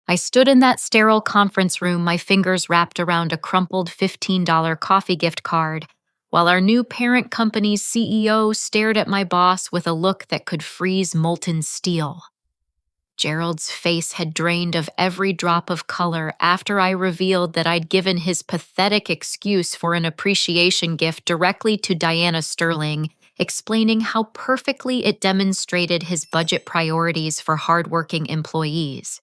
I stood in that sterile conference room, my fingers wrapped around a crumpled $15 coffee gift card, while our new parent company's CEO stared at my boss with a look that could freeze molten steel. Gerald's face had drained of every drop of color after I revealed that I'd given his pathetic excuse for an appreciation gift directly to Diana Sterling, explaining how perfectly it demonstrated his budget priorities for hardworking employees.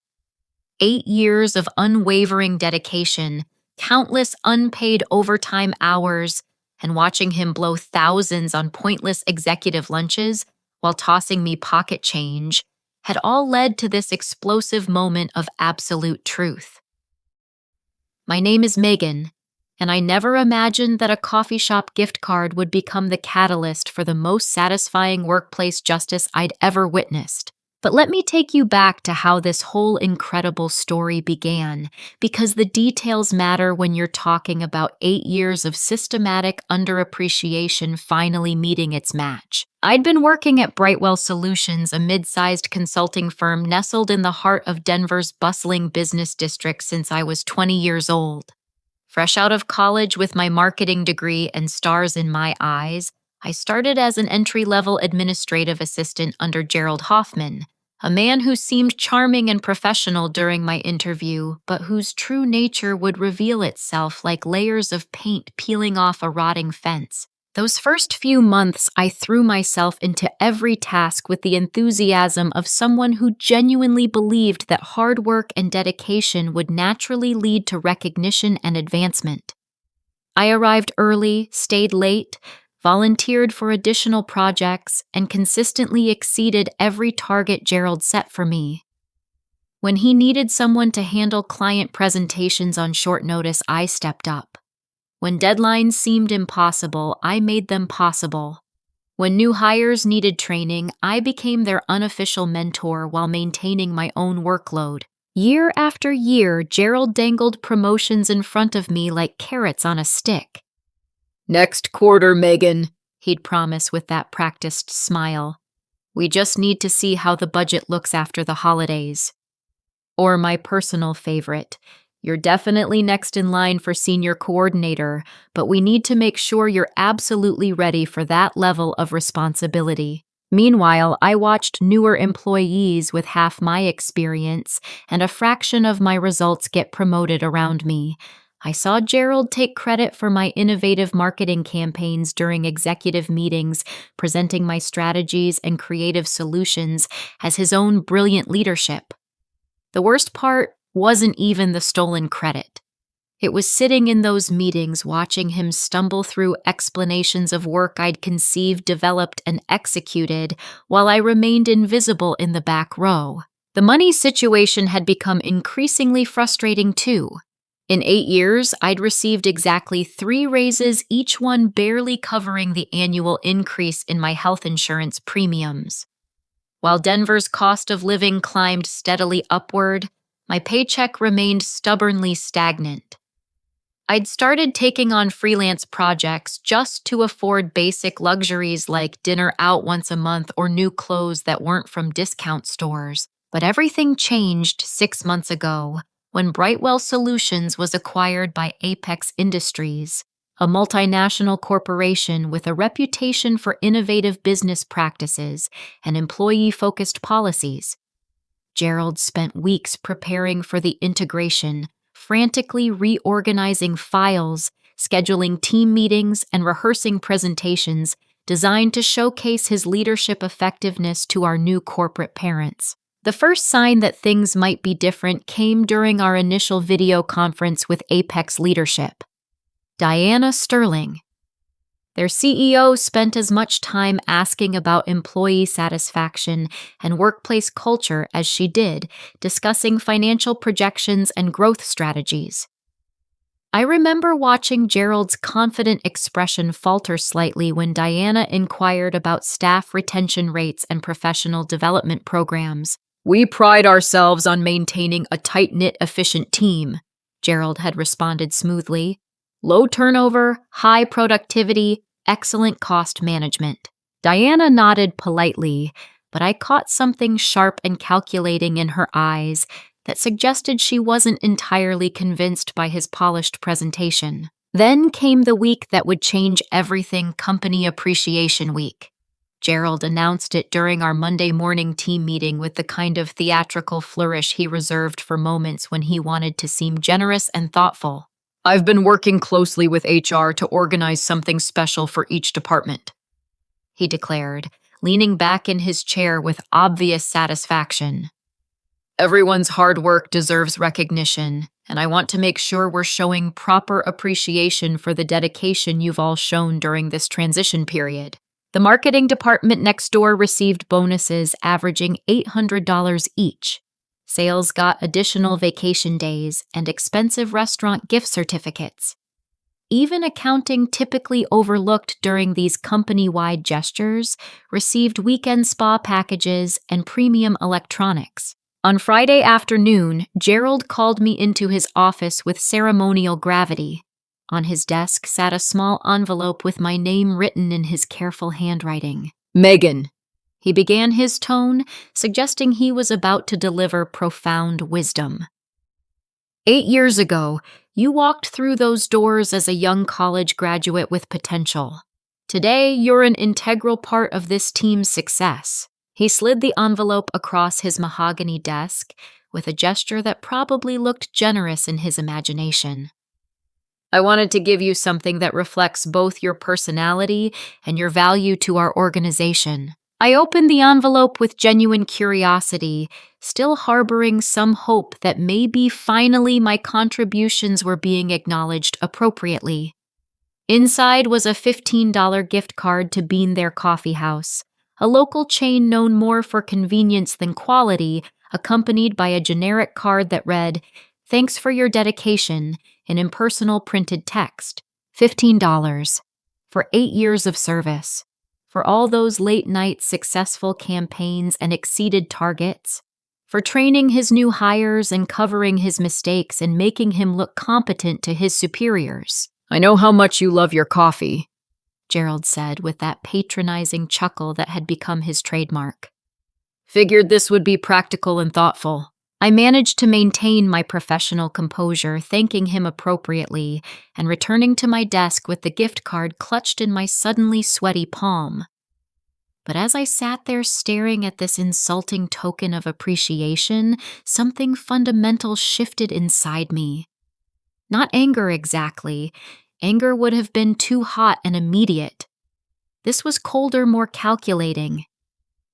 8 years of unwavering dedication, countless unpaid overtime hours, and watching him blow thousands on pointless executive lunches while tossing me pocket change had all led to this explosive moment of absolute truth. My name is Megan, and I never imagined that a coffee shop gift card would become the catalyst for the most satisfying workplace justice I'd ever witnessed. But let me take you back to how this whole incredible story began, because the details matter when you're talking about 8 years of systematic underappreciation finally meeting its match. I'd been working at Brightwell Solutions, a mid-sized consulting firm nestled in the heart of Denver's bustling business district, since I was 20 years old. Fresh out of college with my marketing degree and stars in my eyes, I started as an entry-level administrative assistant under Gerald Hoffman, a man who seemed charming and professional during my interview, but whose true nature would reveal itself like layers of paint peeling off a rotting fence. Those first few months, I threw myself into every task with the enthusiasm of someone who genuinely believed that hard work and dedication would naturally lead to recognition and advancement. I arrived early, stayed late, volunteered for additional projects, and consistently exceeded every target Gerald set for me. When he needed someone to handle client presentations on short notice, I stepped up. When deadlines seemed impossible, I made them possible. When new hires needed training, I became their unofficial mentor while maintaining my own workload. Year after year, Gerald dangled promotions in front of me like carrots on a stick. "Next quarter, Megan," he'd promise with that practiced smile. "We just need to see how the budget looks after the holidays." Or my personal favorite, "You're definitely next in line for senior coordinator, but we need to make sure you're absolutely ready for that level of responsibility." Meanwhile, I watched newer employees with half my experience and a fraction of my results get promoted around me. I saw Gerald take credit for my innovative marketing campaigns during executive meetings, presenting my strategies and creative solutions as his own brilliant leadership. The worst part wasn't even the stolen credit. It was sitting in those meetings watching him stumble through explanations of work I'd conceived, developed, and executed while I remained invisible in the back row. The money situation had become increasingly frustrating too. In 8 years, I'd received exactly 3 raises, each one barely covering the annual increase in my health insurance premiums. While Denver's cost of living climbed steadily upward, my paycheck remained stubbornly stagnant. I'd started taking on freelance projects just to afford basic luxuries like dinner out once a month or new clothes that weren't from discount stores. But everything changed 6 months ago when Brightwell Solutions was acquired by Apex Industries, a multinational corporation with a reputation for innovative business practices and employee-focused policies. Gerald spent weeks preparing for the integration, frantically reorganizing files, scheduling team meetings, and rehearsing presentations designed to showcase his leadership effectiveness to our new corporate parents. The first sign that things might be different came during our initial video conference with Apex leadership. Diana Sterling, their CEO, spent as much time asking about employee satisfaction and workplace culture as she did discussing financial projections and growth strategies. I remember watching Gerald's confident expression falter slightly when Diana inquired about staff retention rates and professional development programs. "We pride ourselves on maintaining a tight-knit, efficient team," Gerald had responded smoothly. "Low turnover, high productivity, excellent cost management." Diana nodded politely, but I caught something sharp and calculating in her eyes, that suggested she wasn't entirely convinced by his polished presentation. Then came the week that would change everything, Company Appreciation Week. Gerald announced it during our Monday morning team meeting with the kind of theatrical flourish he reserved for moments when he wanted to seem generous and thoughtful. "I've been working closely with HR to organize something special for each department," he declared, leaning back in his chair with obvious satisfaction. "Everyone's hard work deserves recognition, and I want to make sure we're showing proper appreciation for the dedication you've all shown during this transition period." The marketing department next door received bonuses averaging $800 each. Sales got additional vacation days and expensive restaurant gift certificates. Even accounting, typically overlooked during these company-wide gestures, received weekend spa packages and premium electronics. On Friday afternoon, Gerald called me into his office with ceremonial gravity. On his desk sat a small envelope with my name written in his careful handwriting. "Megan," he began his tone, suggesting he was about to deliver profound wisdom. "8 years ago, you walked through those doors as a young college graduate with potential. Today, you're an integral part of this team's success." He slid the envelope across his mahogany desk with a gesture that probably looked generous in his imagination. "I wanted to give you something that reflects both your personality and your value to our organization." I opened the envelope with genuine curiosity, still harboring some hope that maybe finally my contributions were being acknowledged appropriately. Inside was a $15 gift card to Bean Their Coffee House, a local chain known more for convenience than quality, accompanied by a generic card that read, "Thanks for your dedication," in impersonal printed text. $15 for 8 years of service, for all those late-night successful campaigns and exceeded targets, for training his new hires and covering his mistakes and making him look competent to his superiors. "I know how much you love your coffee," Gerald said with that patronizing chuckle that had become his trademark. "Figured this would be practical and thoughtful." I managed to maintain my professional composure, thanking him appropriately, and returning to my desk with the gift card clutched in my suddenly sweaty palm. But as I sat there staring at this insulting token of appreciation, something fundamental shifted inside me. Not anger exactly. Anger would have been too hot and immediate. This was colder, more calculating.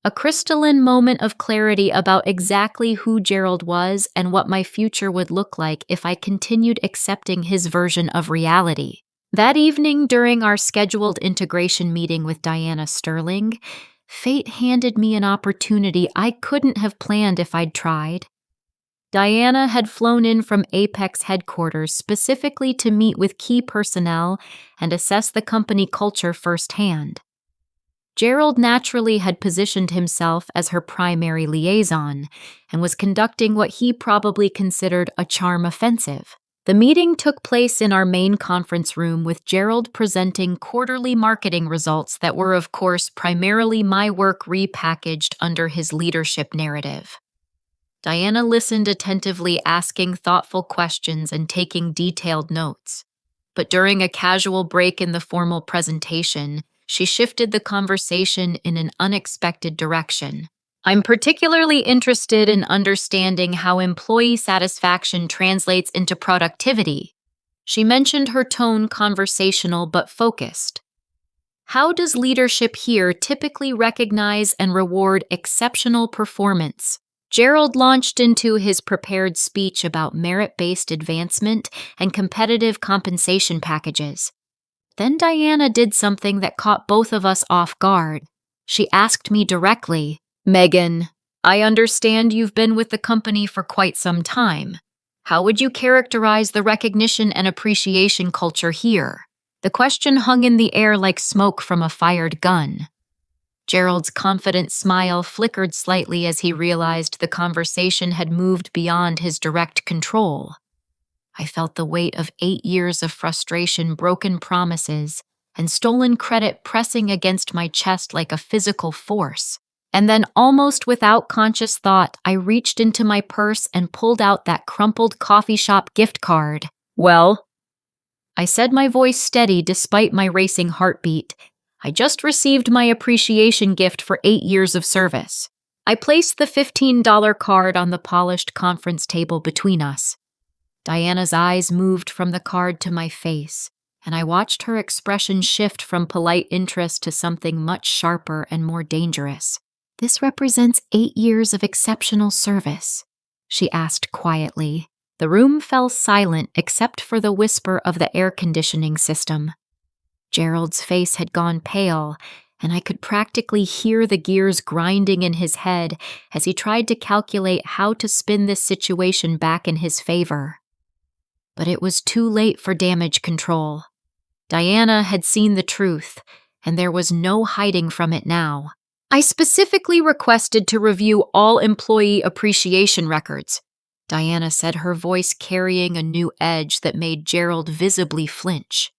A crystalline moment of clarity about exactly who Gerald was and what my future would look like if I continued accepting his version of reality. That evening, during our scheduled integration meeting with Diana Sterling, fate handed me an opportunity I couldn't have planned if I'd tried. Diana had flown in from Apex headquarters specifically to meet with key personnel and assess the company culture firsthand. Gerald naturally had positioned himself as her primary liaison and was conducting what he probably considered a charm offensive. The meeting took place in our main conference room with Gerald presenting quarterly marketing results that were, of course, primarily my work repackaged under his leadership narrative. Diana listened attentively, asking thoughtful questions and taking detailed notes. But during a casual break in the formal presentation, she shifted the conversation in an unexpected direction. "I'm particularly interested in understanding how employee satisfaction translates into productivity." She mentioned her tone conversational but focused. "How does leadership here typically recognize and reward exceptional performance?" Gerald launched into his prepared speech about merit-based advancement and competitive compensation packages. Then Diana did something that caught both of us off guard. She asked me directly, "Megan, I understand you've been with the company for quite some time. How would you characterize the recognition and appreciation culture here?" The question hung in the air like smoke from a fired gun. Gerald's confident smile flickered slightly as he realized the conversation had moved beyond his direct control. I felt the weight of 8 years of frustration, broken promises, and stolen credit pressing against my chest like a physical force. And then, almost without conscious thought, I reached into my purse and pulled out that crumpled coffee shop gift card. Well, I said, my voice steady despite my racing heartbeat. I just received my appreciation gift for 8 years of service. I placed the $15 card on the polished conference table between us. Diana's eyes moved from the card to my face, and I watched her expression shift from polite interest to something much sharper and more dangerous. "This represents 8 years of exceptional service," she asked quietly. The room fell silent except for the whisper of the air conditioning system. Gerald's face had gone pale, and I could practically hear the gears grinding in his head as he tried to calculate how to spin this situation back in his favor. But it was too late for damage control. Diana had seen the truth, and there was no hiding from it now. "I specifically requested to review all employee appreciation records," Diana said, her voice carrying a new edge that made Gerald visibly flinch.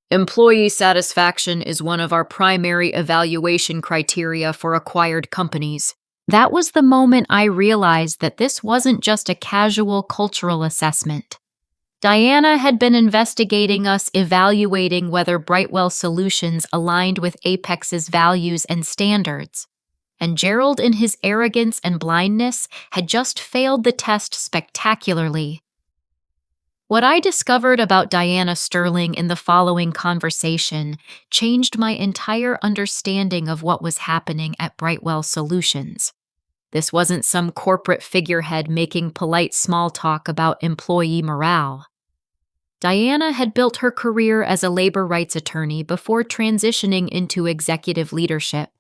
"Employee satisfaction is one of our primary evaluation criteria for acquired companies." That was the moment I realized that this wasn't just a casual cultural assessment. Diana had been investigating us, evaluating whether Brightwell Solutions aligned with Apex's values and standards. And Gerald, in his arrogance and blindness, had just failed the test spectacularly. What I discovered about Diana Sterling in the following conversation changed my entire understanding of what was happening at Brightwell Solutions. This wasn't some corporate figurehead making polite small talk about employee morale. Diana had built her career as a labor rights attorney before transitioning into executive leadership,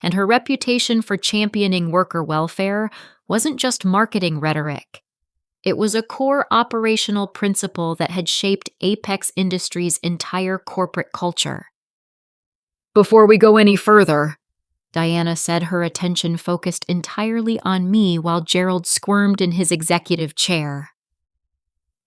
and her reputation for championing worker welfare wasn't just marketing rhetoric. It was a core operational principle that had shaped Apex Industries' entire corporate culture. "Before we go any further," Diana said, her attention focused entirely on me while Gerald squirmed in his executive chair,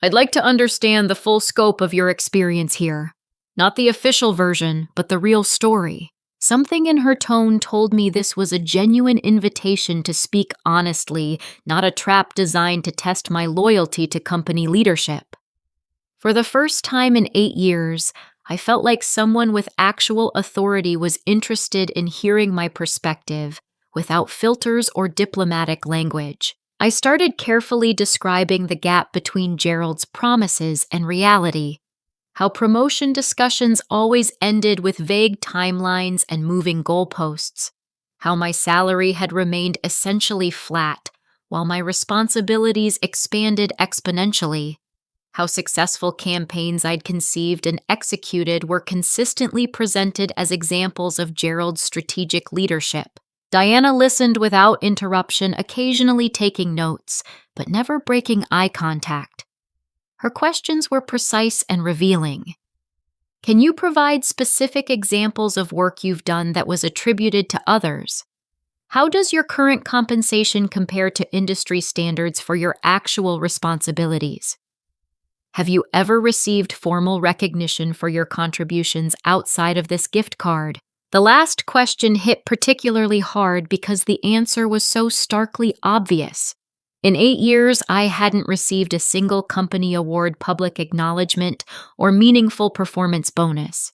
"I'd like to understand the full scope of your experience here. Not the official version, but the real story." Something in her tone told me this was a genuine invitation to speak honestly, not a trap designed to test my loyalty to company leadership. For the first time in 8 years, I felt like someone with actual authority was interested in hearing my perspective, without filters or diplomatic language. I started carefully describing the gap between Gerald's promises and reality, how promotion discussions always ended with vague timelines and moving goalposts, how my salary had remained essentially flat while my responsibilities expanded exponentially, how successful campaigns I'd conceived and executed were consistently presented as examples of Gerald's strategic leadership. Diana listened without interruption, occasionally taking notes, but never breaking eye contact. Her questions were precise and revealing. "Can you provide specific examples of work you've done that was attributed to others? How does your current compensation compare to industry standards for your actual responsibilities? Have you ever received formal recognition for your contributions outside of this gift card?" The last question hit particularly hard because the answer was so starkly obvious. In 8 years, I hadn't received a single company award, public acknowledgement, or meaningful performance bonus.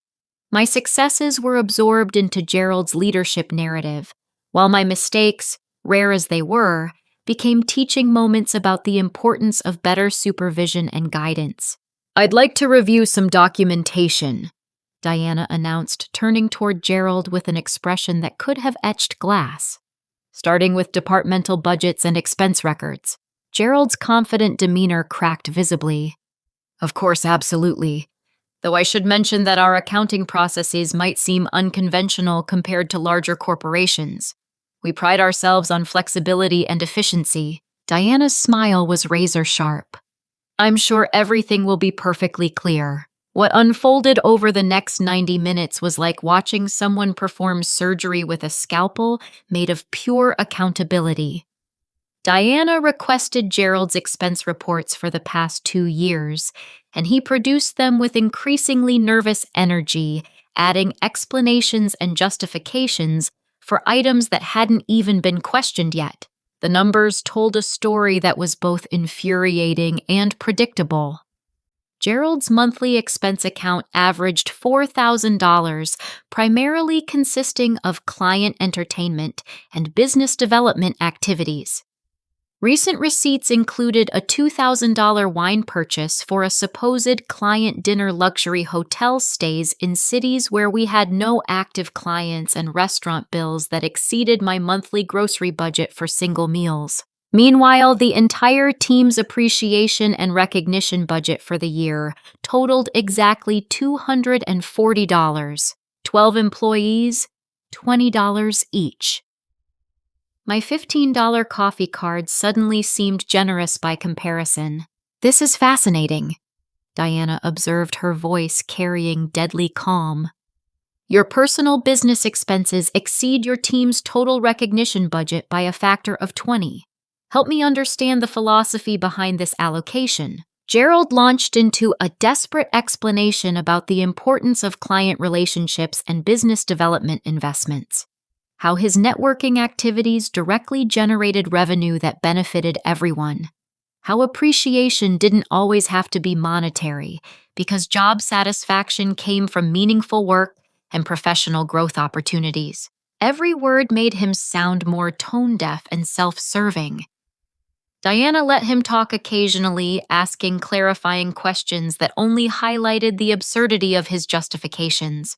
My successes were absorbed into Gerald's leadership narrative, while my mistakes, rare as they were, became teaching moments about the importance of better supervision and guidance. "I'd like to review some documentation," Diana announced, turning toward Gerald with an expression that could have etched glass. "Starting with departmental budgets and expense records." Gerald's confident demeanor cracked visibly. "Of course, absolutely. Though I should mention that our accounting processes might seem unconventional compared to larger corporations. We pride ourselves on flexibility and efficiency." Diana's smile was razor sharp. "I'm sure everything will be perfectly clear." What unfolded over the next 90 minutes was like watching someone perform surgery with a scalpel made of pure accountability. Diana requested Gerald's expense reports for the past 2 years, and he produced them with increasingly nervous energy, adding explanations and justifications for items that hadn't even been questioned yet. The numbers told a story that was both infuriating and predictable. Gerald's monthly expense account averaged $4,000, primarily consisting of client entertainment and business development activities. Recent receipts included a $2,000 wine purchase for a supposed client dinner luxury hotel stays in cities where we had no active clients and restaurant bills that exceeded my monthly grocery budget for single meals. Meanwhile, the entire team's appreciation and recognition budget for the year totaled exactly $240. 12 employees, $20 each. My $15 coffee card suddenly seemed generous by comparison. "This is fascinating," Diana observed, her voice carrying deadly calm. "Your personal business expenses exceed your team's total recognition budget by a factor of 20. Help me understand the philosophy behind this allocation." Gerald launched into a desperate explanation about the importance of client relationships and business development investments. How his networking activities directly generated revenue that benefited everyone. How appreciation didn't always have to be monetary, because job satisfaction came from meaningful work and professional growth opportunities. Every word made him sound more tone-deaf and self-serving. Diana let him talk occasionally, asking clarifying questions that only highlighted the absurdity of his justifications.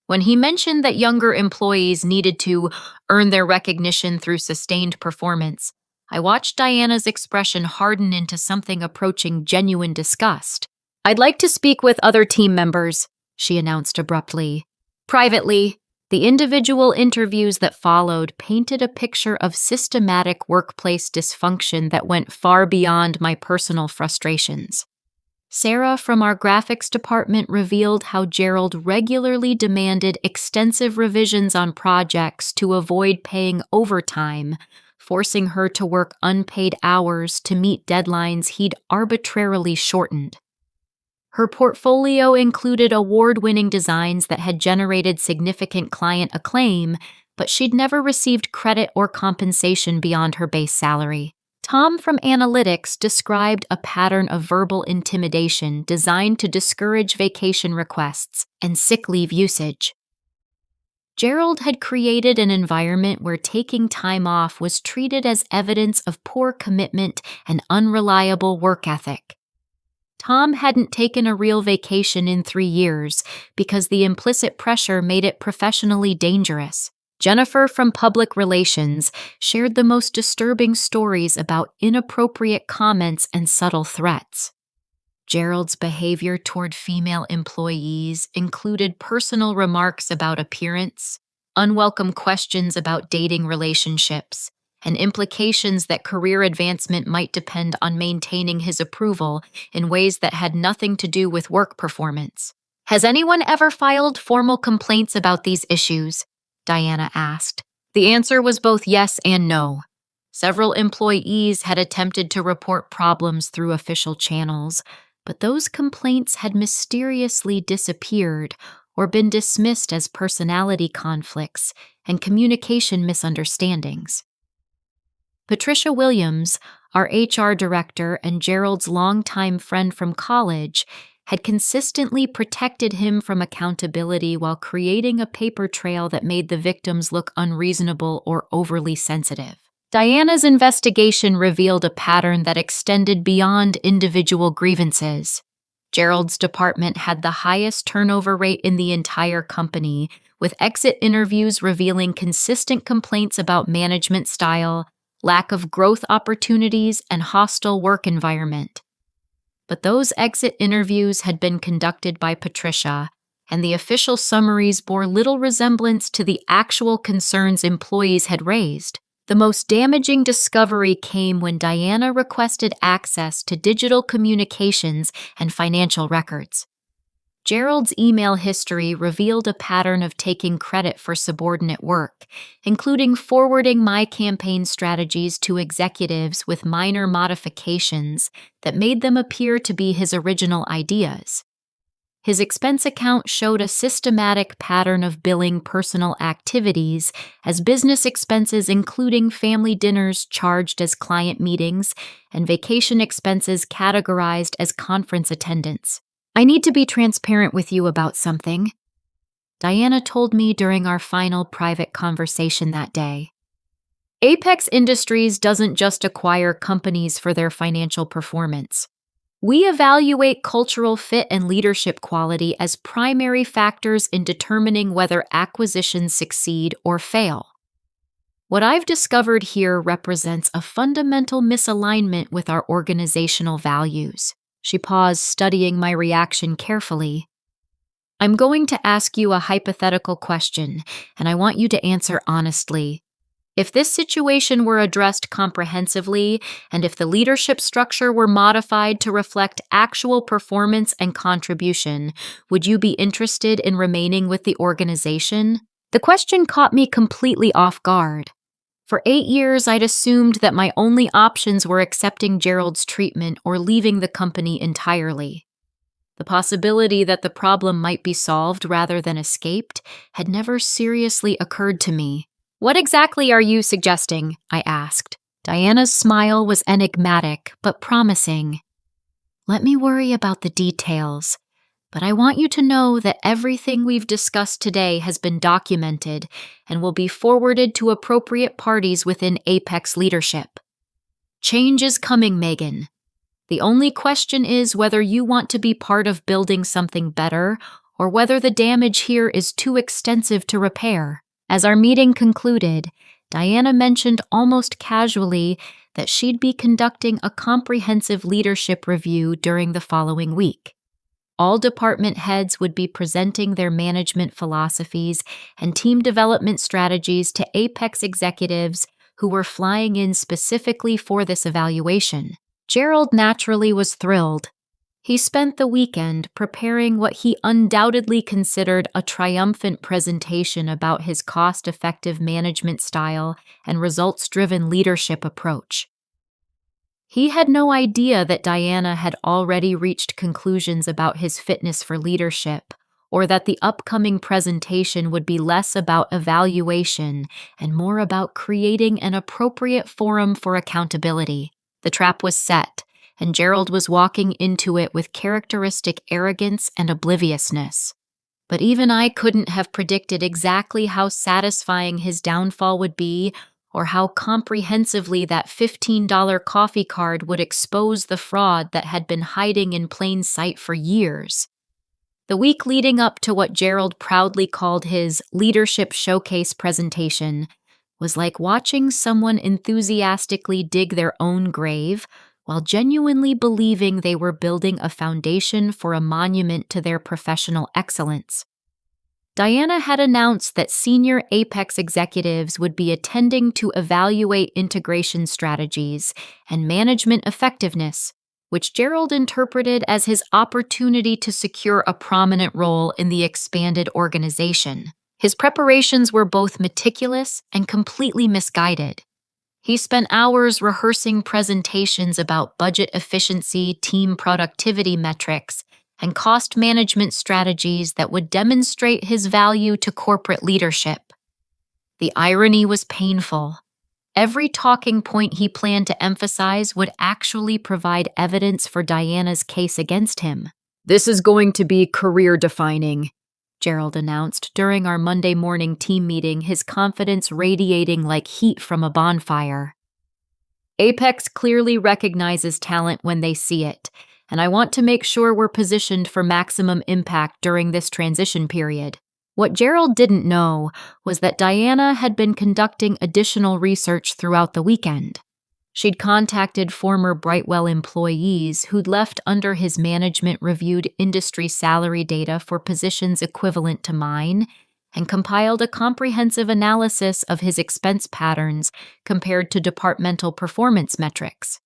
When he mentioned that younger employees needed to earn their recognition through sustained performance, I watched Diana's expression harden into something approaching genuine disgust. "I'd like to speak with other team members," she announced abruptly. Privately, the individual interviews that followed painted a picture of systematic workplace dysfunction that went far beyond my personal frustrations. Sarah from our graphics department revealed how Gerald regularly demanded extensive revisions on projects to avoid paying overtime, forcing her to work unpaid hours to meet deadlines he'd arbitrarily shortened. Her portfolio included award-winning designs that had generated significant client acclaim, but she'd never received credit or compensation beyond her base salary. Tom from Analytics described a pattern of verbal intimidation designed to discourage vacation requests and sick leave usage. Gerald had created an environment where taking time off was treated as evidence of poor commitment and unreliable work ethic. Tom hadn't taken a real vacation in 3 years because the implicit pressure made it professionally dangerous. Jennifer from Public Relations shared the most disturbing stories about inappropriate comments and subtle threats. Gerald's behavior toward female employees included personal remarks about appearance, unwelcome questions about dating relationships, and implications that career advancement might depend on maintaining his approval in ways that had nothing to do with work performance. "Has anyone ever filed formal complaints about these issues?" Diana asked. The answer was both yes and no. Several employees had attempted to report problems through official channels, but those complaints had mysteriously disappeared or been dismissed as personality conflicts and communication misunderstandings. Patricia Williams, our HR director and Gerald's longtime friend from college, had consistently protected him from accountability while creating a paper trail that made the victims look unreasonable or overly sensitive. Diana's investigation revealed a pattern that extended beyond individual grievances. Gerald's department had the highest turnover rate in the entire company, with exit interviews revealing consistent complaints about management style, lack of growth opportunities, and hostile work environment. But those exit interviews had been conducted by Patricia, and the official summaries bore little resemblance to the actual concerns employees had raised. The most damaging discovery came when Diana requested access to digital communications and financial records. Gerald's email history revealed a pattern of taking credit for subordinate work, including forwarding my campaign strategies to executives with minor modifications that made them appear to be his original ideas. His expense account showed a systematic pattern of billing personal activities as business expenses, including family dinners charged as client meetings and vacation expenses categorized as conference attendance. "I need to be transparent with you about something," Diana told me during our final private conversation that day. Apex Industries doesn't just acquire companies for their financial performance. We evaluate cultural fit and leadership quality as primary factors in determining whether acquisitions succeed or fail. What I've discovered here represents a fundamental misalignment with our organizational values. She paused, studying my reaction carefully. "I'm going to ask you a hypothetical question, and I want you to answer honestly. If this situation were addressed comprehensively, and if the leadership structure were modified to reflect actual performance and contribution, would you be interested in remaining with the organization?" The question caught me completely off guard. For 8 years, I'd assumed that my only options were accepting Gerald's treatment or leaving the company entirely. The possibility that the problem might be solved rather than escaped had never seriously occurred to me. "What exactly are you suggesting?" I asked. Diana's smile was enigmatic but promising. "Let me worry about the details, but I want you to know that everything we've discussed today has been documented and will be forwarded to appropriate parties within Apex leadership. Change is coming, Megan. The only question is whether you want to be part of building something better or whether the damage here is too extensive to repair." As our meeting concluded, Diana mentioned almost casually that she'd be conducting a comprehensive leadership review during the following week. All department heads would be presenting their management philosophies and team development strategies to Apex executives who were flying in specifically for this evaluation. Gerald naturally was thrilled. He spent the weekend preparing what he undoubtedly considered a triumphant presentation about his cost-effective management style and results-driven leadership approach. He had no idea that Diana had already reached conclusions about his fitness for leadership, or that the upcoming presentation would be less about evaluation and more about creating an appropriate forum for accountability. The trap was set, and Gerald was walking into it with characteristic arrogance and obliviousness. But even I couldn't have predicted exactly how satisfying his downfall would be, or how comprehensively that $15 coffee card would expose the fraud that had been hiding in plain sight for years. The week leading up to what Gerald proudly called his leadership showcase presentation was like watching someone enthusiastically dig their own grave while genuinely believing they were building a foundation for a monument to their professional excellence. Diana had announced that senior Apex executives would be attending to evaluate integration strategies and management effectiveness, which Gerald interpreted as his opportunity to secure a prominent role in the expanded organization. His preparations were both meticulous and completely misguided. He spent hours rehearsing presentations about budget efficiency, team productivity metrics, and cost management strategies that would demonstrate his value to corporate leadership. The irony was painful. Every talking point he planned to emphasize would actually provide evidence for Diana's case against him. "This is going to be career-defining," Gerald announced during our Monday morning team meeting, his confidence radiating like heat from a bonfire. "Apex clearly recognizes talent when they see it, and I want to make sure we're positioned for maximum impact during this transition period." What Gerald didn't know was that Diana had been conducting additional research throughout the weekend. She'd contacted former Brightwell employees who'd left under his management-reviewed industry salary data for positions equivalent to mine, and compiled a comprehensive analysis of his expense patterns compared to departmental performance metrics.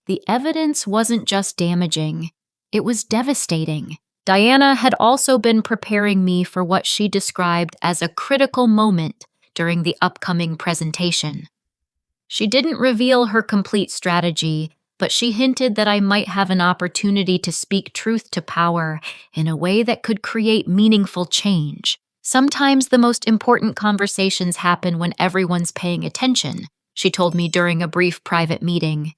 The evidence wasn't just damaging, it was devastating. Diana had also been preparing me for what she described as a critical moment during the upcoming presentation. She didn't reveal her complete strategy, but she hinted that I might have an opportunity to speak truth to power in a way that could create meaningful change. Sometimes the most important conversations happen when everyone's paying attention, she told me during a brief private meeting.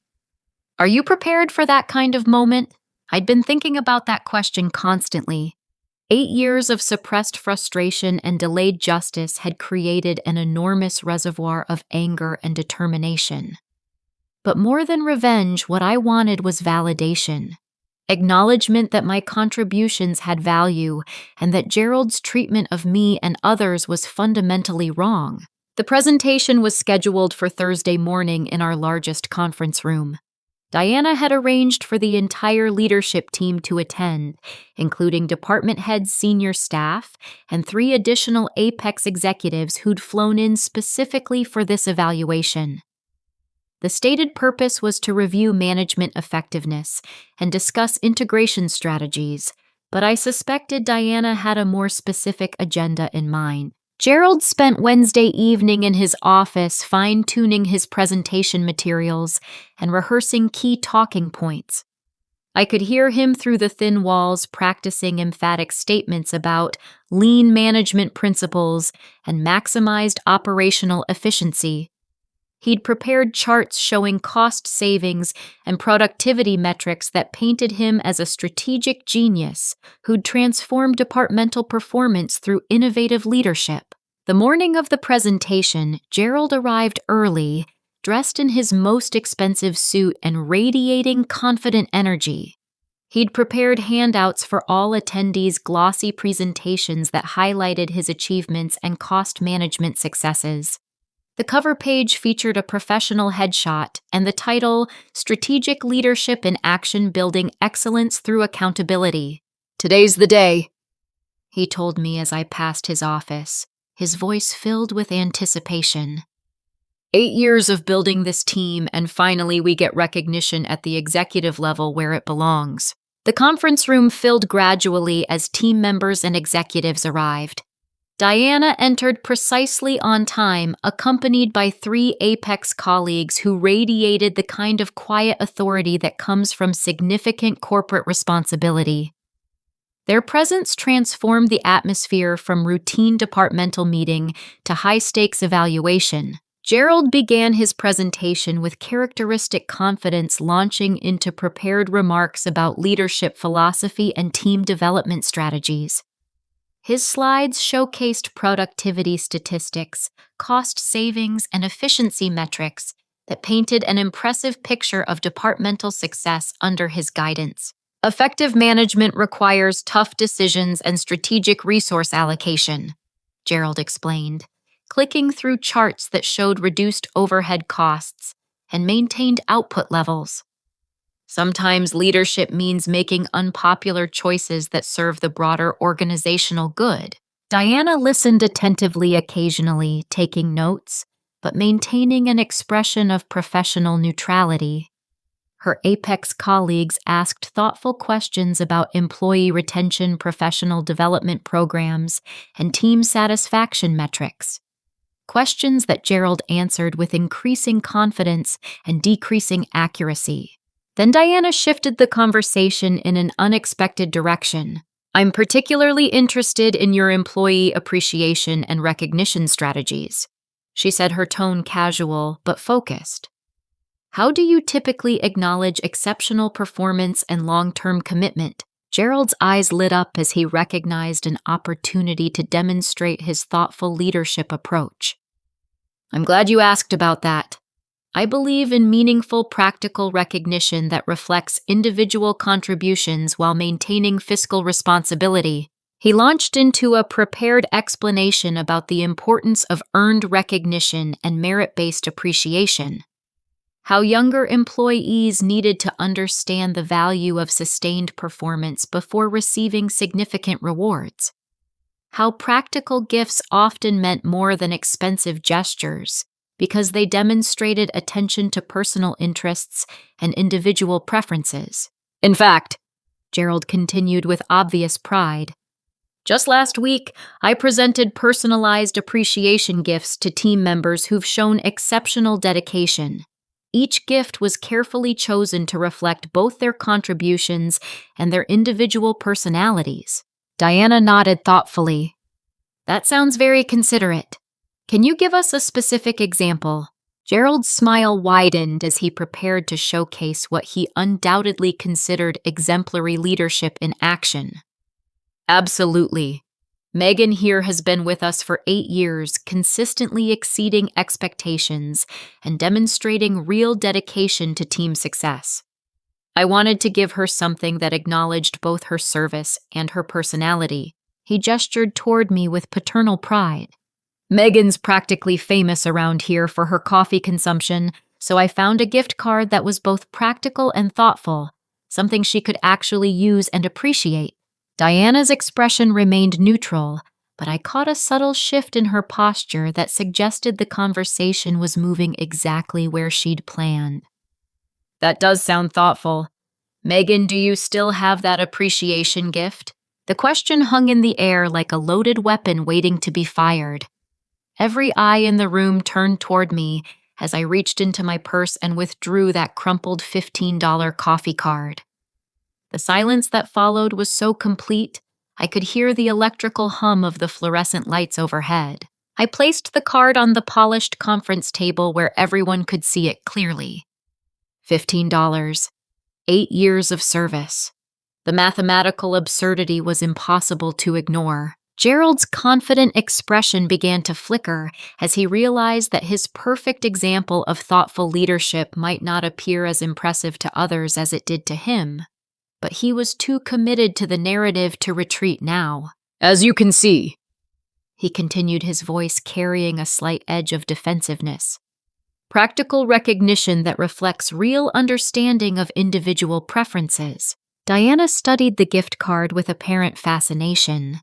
Are you prepared for that kind of moment? I'd been thinking about that question constantly. 8 years of suppressed frustration and delayed justice had created an enormous reservoir of anger and determination. But more than revenge, what I wanted was validation. Acknowledgement that my contributions had value and that Gerald's treatment of me and others was fundamentally wrong. The presentation was scheduled for Thursday morning in our largest conference room. Diana had arranged for the entire leadership team to attend, including department heads, senior staff, and 3 additional Apex executives who'd flown in specifically for this evaluation. The stated purpose was to review management effectiveness and discuss integration strategies, but I suspected Diana had a more specific agenda in mind. Gerald spent Wednesday evening in his office fine-tuning his presentation materials and rehearsing key talking points. I could hear him through the thin walls practicing emphatic statements about lean management principles and maximized operational efficiency. He'd prepared charts showing cost savings and productivity metrics that painted him as a strategic genius who'd transformed departmental performance through innovative leadership. The morning of the presentation, Gerald arrived early, dressed in his most expensive suit and radiating confident energy. He'd prepared handouts for all attendees' glossy presentations that highlighted his achievements and cost management successes. The cover page featured a professional headshot and the title, Strategic Leadership in Action Building Excellence Through Accountability. "Today's the day," he told me as I passed his office, his voice filled with anticipation. 8 years of building this team, and finally we get recognition at the executive level where it belongs. The conference room filled gradually as team members and executives arrived. Diana entered precisely on time, accompanied by 3 Apex colleagues who radiated the kind of quiet authority that comes from significant corporate responsibility. Their presence transformed the atmosphere from routine departmental meeting to high-stakes evaluation. Gerald began his presentation with characteristic confidence, launching into prepared remarks about leadership philosophy and team development strategies. His slides showcased productivity statistics, cost savings, and efficiency metrics that painted an impressive picture of departmental success under his guidance. Effective management requires tough decisions and strategic resource allocation, Gerald explained, clicking through charts that showed reduced overhead costs and maintained output levels. Sometimes leadership means making unpopular choices that serve the broader organizational good. Diana listened attentively occasionally, taking notes, but maintaining an expression of professional neutrality. Her Apex colleagues asked thoughtful questions about employee retention, professional development programs, and team satisfaction metrics. Questions that Gerald answered with increasing confidence and decreasing accuracy. Then Diana shifted the conversation in an unexpected direction. "I'm particularly interested in your employee appreciation and recognition strategies," she said, her tone casual but focused. "How do you typically acknowledge exceptional performance and long-term commitment?" Gerald's eyes lit up as he recognized an opportunity to demonstrate his thoughtful leadership approach. "I'm glad you asked about that. I believe in meaningful, practical recognition that reflects individual contributions while maintaining fiscal responsibility." He launched into a prepared explanation about the importance of earned recognition and merit-based appreciation. How younger employees needed to understand the value of sustained performance before receiving significant rewards. How practical gifts often meant more than expensive gestures, because they demonstrated attention to personal interests and individual preferences. "In fact," Gerald continued with obvious pride, "just last week, I presented personalized appreciation gifts to team members who've shown exceptional dedication. Each gift was carefully chosen to reflect both their contributions and their individual personalities. Diana nodded thoughtfully. That sounds very considerate. Can you give us a specific example? Gerald's smile widened as he prepared to showcase what he undoubtedly considered exemplary leadership in action. Absolutely. Megan here has been with us for 8 years, consistently exceeding expectations and demonstrating real dedication to team success. I wanted to give her something that acknowledged both her service and her personality. He gestured toward me with paternal pride. Megan's practically famous around here for her coffee consumption, so I found a gift card that was both practical and thoughtful, something she could actually use and appreciate. Diana's expression remained neutral, but I caught a subtle shift in her posture that suggested the conversation was moving exactly where she'd planned. That does sound thoughtful. Megan, do you still have that appreciation gift? The question hung in the air like a loaded weapon waiting to be fired. Every eye in the room turned toward me as I reached into my purse and withdrew that crumpled $15 coffee card. The silence that followed was so complete, I could hear the electrical hum of the fluorescent lights overhead. I placed the card on the polished conference table where everyone could see it clearly. $15. 8 years of service. The mathematical absurdity was impossible to ignore. Gerald's confident expression began to flicker as he realized that his perfect example of thoughtful leadership might not appear as impressive to others as it did to him. But he was too committed to the narrative to retreat now. As you can see, he continued, his voice carrying a slight edge of defensiveness. Practical recognition that reflects real understanding of individual preferences. Diana studied the gift card with apparent fascination.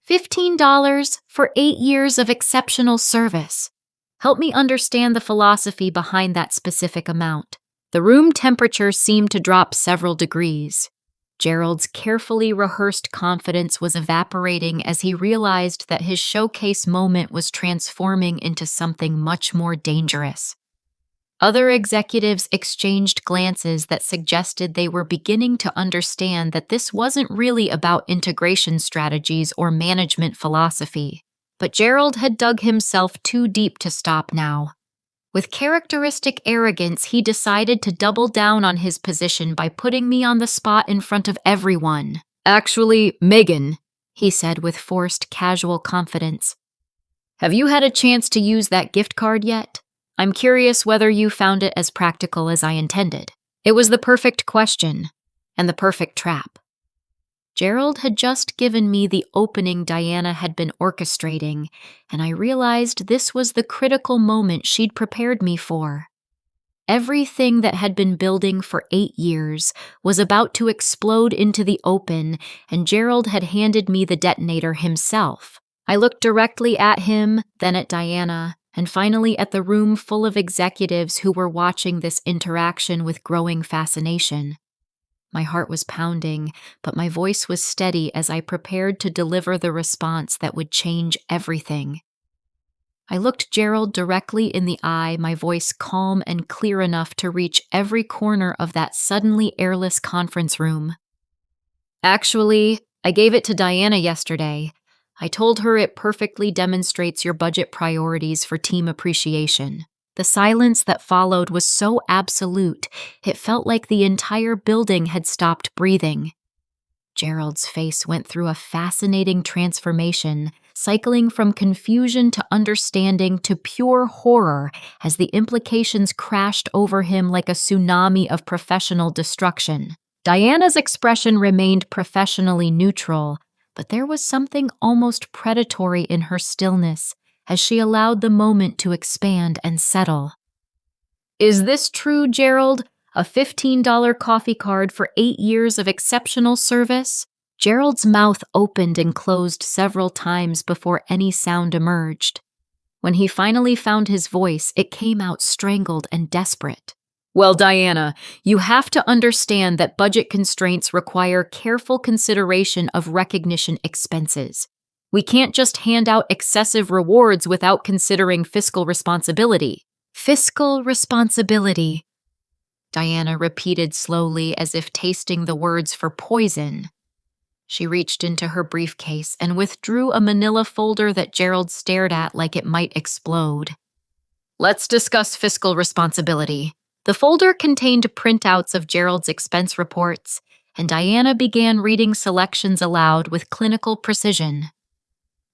$15 for 8 years of exceptional service. Help me understand the philosophy behind that specific amount. The room temperature seemed to drop several degrees. Gerald's carefully rehearsed confidence was evaporating as he realized that his showcase moment was transforming into something much more dangerous. Other executives exchanged glances that suggested they were beginning to understand that this wasn't really about integration strategies or management philosophy. But Gerald had dug himself too deep to stop now. With characteristic arrogance, he decided to double down on his position by putting me on the spot in front of everyone. Actually, Megan, he said with forced casual confidence. Have you had a chance to use that gift card yet? I'm curious whether you found it as practical as I intended. It was the perfect question, and the perfect trap. Gerald had just given me the opening Diana had been orchestrating, and I realized this was the critical moment she'd prepared me for. Everything that had been building for 8 years was about to explode into the open, and Gerald had handed me the detonator himself. I looked directly at him, then at Diana, and finally at the room full of executives who were watching this interaction with growing fascination. My heart was pounding, but my voice was steady as I prepared to deliver the response that would change everything. I looked Gerald directly in the eye, my voice calm and clear enough to reach every corner of that suddenly airless conference room. Actually, I gave it to Diana yesterday. I told her it perfectly demonstrates your budget priorities for team appreciation. The silence that followed was so absolute, it felt like the entire building had stopped breathing. Gerald's face went through a fascinating transformation, cycling from confusion to understanding to pure horror as the implications crashed over him like a tsunami of professional destruction. Diana's expression remained professionally neutral, but there was something almost predatory in her stillness as she allowed the moment to expand and settle. Is this true, Gerald? A $15 coffee card for 8 years of exceptional service? Gerald's mouth opened and closed several times before any sound emerged. When he finally found his voice, it came out strangled and desperate. Well, Diana, you have to understand that budget constraints require careful consideration of recognition expenses. We can't just hand out excessive rewards without considering fiscal responsibility. Fiscal responsibility, Diana repeated slowly as if tasting the words for poison. She reached into her briefcase and withdrew a manila folder that Gerald stared at like it might explode. Let's discuss fiscal responsibility. The folder contained printouts of Gerald's expense reports, and Diana began reading selections aloud with clinical precision.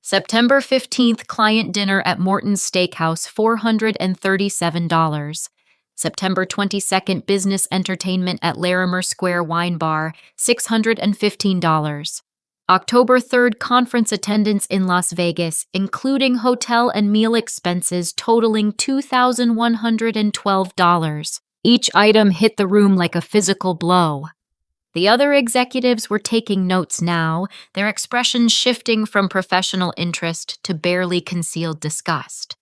September 15th client dinner at Morton's Steakhouse, $437. September 22nd business entertainment at Larimer Square Wine Bar, $615. October 3rd conference attendance in Las Vegas, including hotel and meal expenses totaling $2,112. Each item hit the room like a physical blow. The other executives were taking notes now, their expressions shifting from professional interest to barely concealed disgust.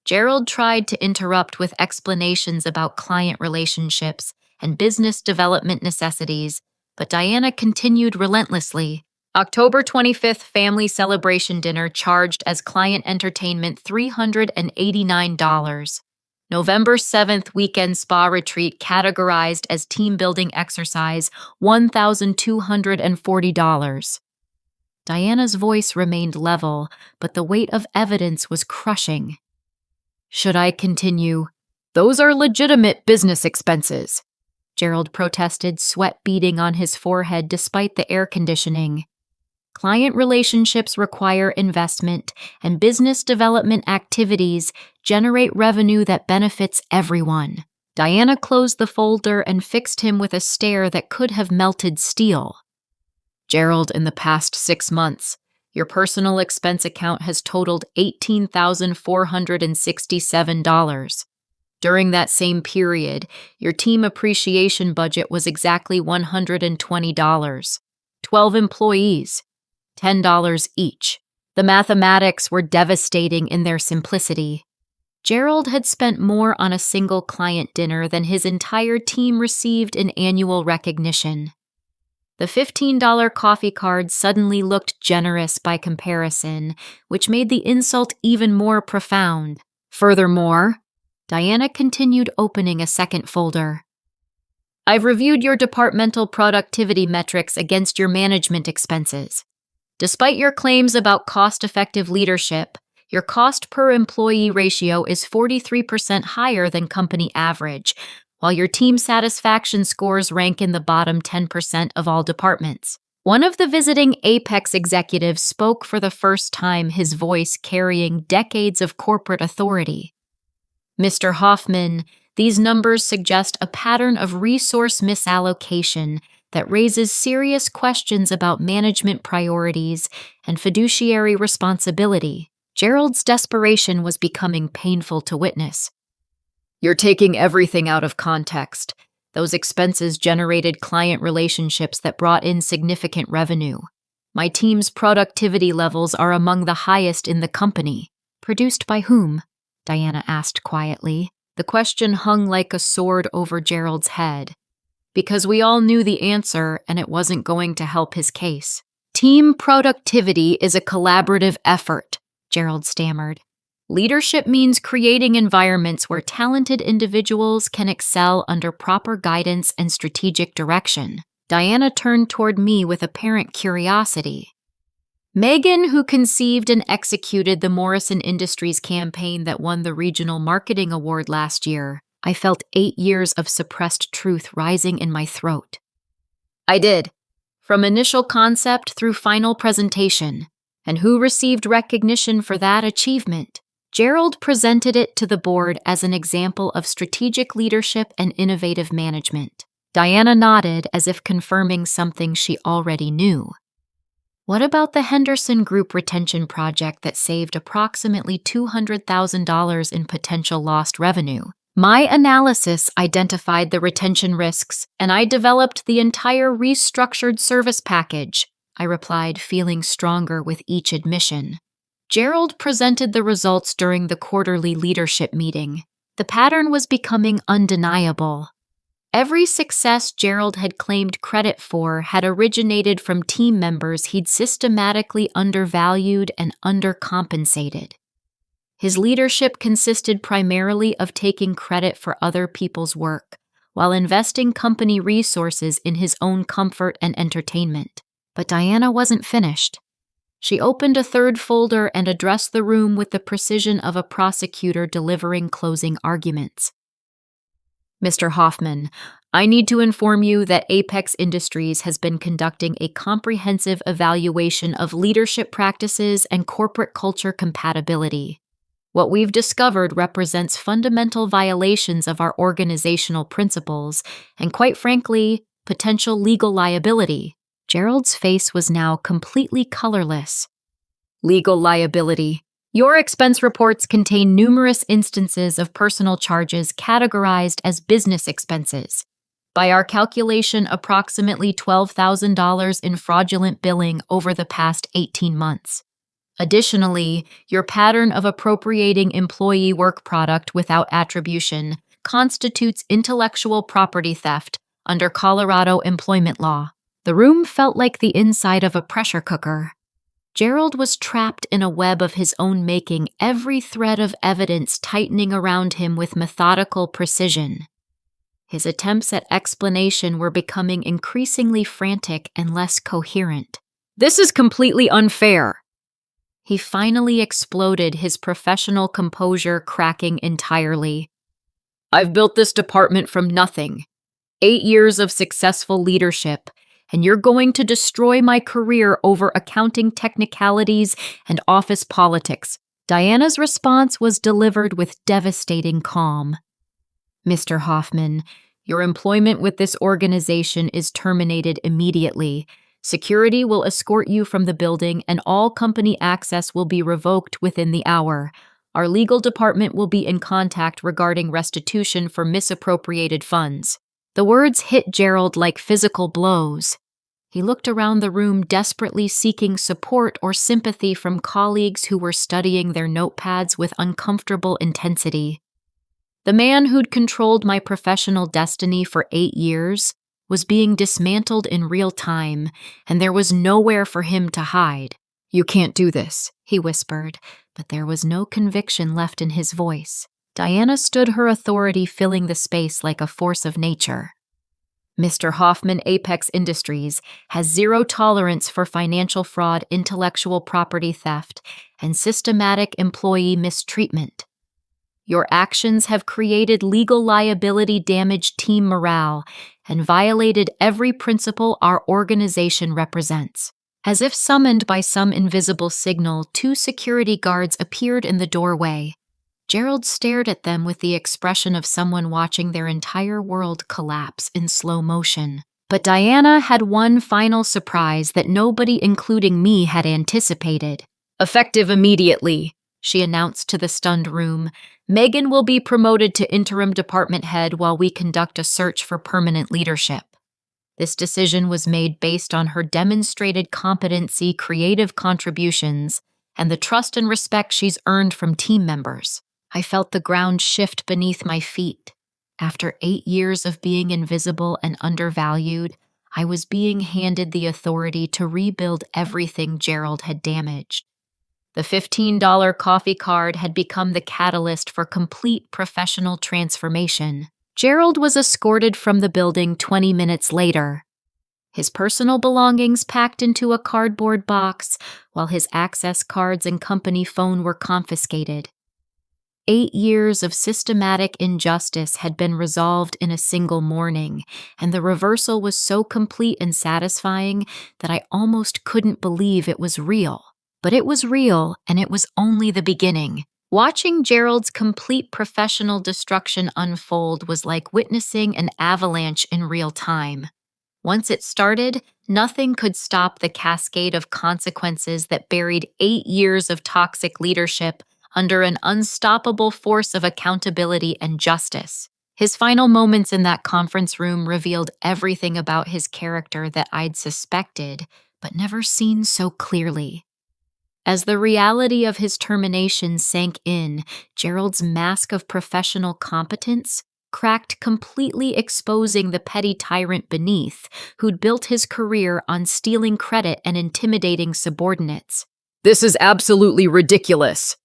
Gerald tried to interrupt with explanations about client relationships and business development necessities, but Diana continued relentlessly. October 25th family celebration dinner charged as client entertainment, $389. November 7th weekend spa retreat categorized as team building exercise, $1,240. Diana's voice remained level, but the weight of evidence was crushing. Should I continue? Those are legitimate business expenses, Gerald protested, sweat beading on his forehead despite the air conditioning. Client relationships require investment, and business development activities generate revenue that benefits everyone. Diana closed the folder and fixed him with a stare that could have melted steel. Gerald, in the past 6 months, your personal expense account has totaled $18,467. During that same period, your team appreciation budget was exactly $120. 12 employees. $10 each. The mathematics were devastating in their simplicity. Gerald had spent more on a single client dinner than his entire team received in annual recognition. The $15 coffee card suddenly looked generous by comparison, which made the insult even more profound. Furthermore, Diana continued opening a second folder. I've reviewed your departmental productivity metrics against your management expenses. Despite your claims about cost-effective leadership, your cost per employee ratio is 43% higher than company average, while your team satisfaction scores rank in the bottom 10% of all departments. One of the visiting Apex executives spoke for the first time, his voice carrying decades of corporate authority. Mr. Hoffman, these numbers suggest a pattern of resource misallocation that raises serious questions about management priorities and fiduciary responsibility. Gerald's desperation was becoming painful to witness. You're taking everything out of context. Those expenses generated client relationships that brought in significant revenue. My team's productivity levels are among the highest in the company. Produced by whom? Diana asked quietly. The question hung like a sword over Gerald's head. Because we all knew the answer, and it wasn't going to help his case. Team productivity is a collaborative effort, Gerald stammered. Leadership means creating environments where talented individuals can excel under proper guidance and strategic direction. Diana turned toward me with apparent curiosity. Megan, who conceived and executed the Morrison Industries campaign that won the Regional Marketing Award last year. I felt 8 years of suppressed truth rising in my throat. I did, from initial concept through final presentation. And who received recognition for that achievement? Gerald presented it to the board as an example of strategic leadership and innovative management. Diana nodded as if confirming something she already knew. What about the Henderson Group retention project that saved approximately $200,000 in potential lost revenue? My analysis identified the retention risks, and I developed the entire restructured service package, I replied, feeling stronger with each admission. Gerald presented the results during the quarterly leadership meeting. The pattern was becoming undeniable. Every success Gerald had claimed credit for had originated from team members he'd systematically undervalued and undercompensated. His leadership consisted primarily of taking credit for other people's work, while investing company resources in his own comfort and entertainment. But Diana wasn't finished. She opened a third folder and addressed the room with the precision of a prosecutor delivering closing arguments. Mr. Hoffman, I need to inform you that Apex Industries has been conducting a comprehensive evaluation of leadership practices and corporate culture compatibility. What we've discovered represents fundamental violations of our organizational principles and, quite frankly, potential legal liability. Gerald's face was now completely colorless. Legal liability. Your expense reports contain numerous instances of personal charges categorized as business expenses. By our calculation, approximately $12,000 in fraudulent billing over the past 18 months. Additionally, your pattern of appropriating employee work product without attribution constitutes intellectual property theft under Colorado employment law. The room felt like the inside of a pressure cooker. Gerald was trapped in a web of his own making, every thread of evidence tightening around him with methodical precision. His attempts at explanation were becoming increasingly frantic and less coherent. This is completely unfair. He finally exploded, his professional composure cracking entirely. I've built this department from nothing. 8 years of successful leadership, and you're going to destroy my career over accounting technicalities and office politics. Diana's response was delivered with devastating calm. Mr. Hoffman, your employment with this organization is terminated immediately. Security will escort you from the building, and all company access will be revoked within the hour. Our legal department will be in contact regarding restitution for misappropriated funds. The words hit Gerald like physical blows. He looked around the room, desperately seeking support or sympathy from colleagues who were studying their notepads with uncomfortable intensity. The man who'd controlled my professional destiny for 8 years was being dismantled in real time, and there was nowhere for him to hide. You can't do this, he whispered, but there was no conviction left in his voice. Diana stood, her authority filling the space like a force of nature. Mr. Hoffman, Apex Industries has zero tolerance for financial fraud, intellectual property theft, and systematic employee mistreatment. Your actions have created legal liability, damaged team morale, and violated every principle our organization represents. As if summoned by some invisible signal, 2 security guards appeared in the doorway. Gerald stared at them with the expression of someone watching their entire world collapse in slow motion. But Diana had one final surprise that nobody, including me, had anticipated. Effective immediately, she announced to the stunned room. Megan will be promoted to interim department head while we conduct a search for permanent leadership. This decision was made based on her demonstrated competency, creative contributions, and the trust and respect she's earned from team members. I felt the ground shift beneath my feet. After 8 years of being invisible and undervalued, I was being handed the authority to rebuild everything Gerald had damaged. The $15 coffee card had become the catalyst for complete professional transformation. Gerald was escorted from the building 20 minutes later. His personal belongings packed into a cardboard box, while his access cards and company phone were confiscated. 8 years of systematic injustice had been resolved in a single morning, and the reversal was so complete and satisfying that I almost couldn't believe it was real. But it was real, and it was only the beginning. Watching Gerald's complete professional destruction unfold was like witnessing an avalanche in real time. Once it started, nothing could stop the cascade of consequences that buried 8 years of toxic leadership under an unstoppable force of accountability and justice. His final moments in that conference room revealed everything about his character that I'd suspected, but never seen so clearly. As the reality of his termination sank in, Gerald's mask of professional competence cracked, completely exposing the petty tyrant beneath, who'd built his career on stealing credit and intimidating subordinates. This is absolutely ridiculous,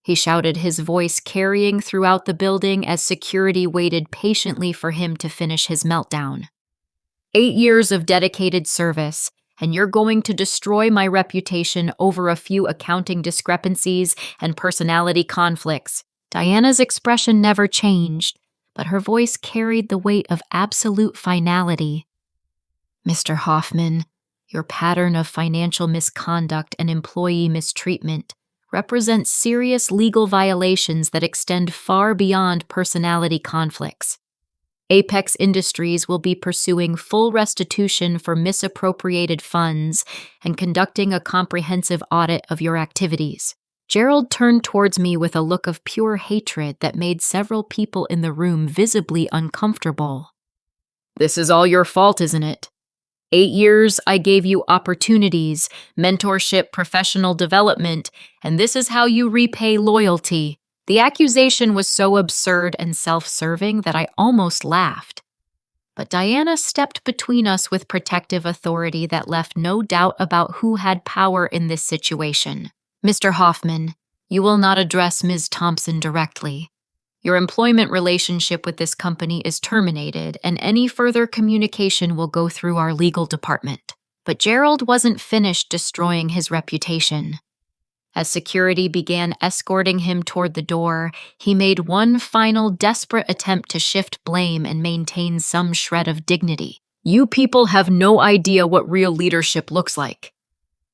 he shouted, his voice carrying throughout the building as security waited patiently for him to finish his meltdown. 8 years of dedicated service, and you're going to destroy my reputation over a few accounting discrepancies and personality conflicts. Diana's expression never changed, but her voice carried the weight of absolute finality. Mr. Hoffman, your pattern of financial misconduct and employee mistreatment represents serious legal violations that extend far beyond personality conflicts. Apex Industries will be pursuing full restitution for misappropriated funds and conducting a comprehensive audit of your activities. Gerald turned towards me with a look of pure hatred that made several people in the room visibly uncomfortable. This is all your fault, isn't it? 8 years, I gave you opportunities, mentorship, professional development, and this is how you repay loyalty. The accusation was so absurd and self-serving that I almost laughed. But Diana stepped between us with protective authority that left no doubt about who had power in this situation. Mr. Hoffman, you will not address Ms. Thompson directly. Your employment relationship with this company is terminated, and any further communication will go through our legal department. But Gerald wasn't finished destroying his reputation. As security began escorting him toward the door, he made one final desperate attempt to shift blame and maintain some shred of dignity. You people have no idea what real leadership looks like,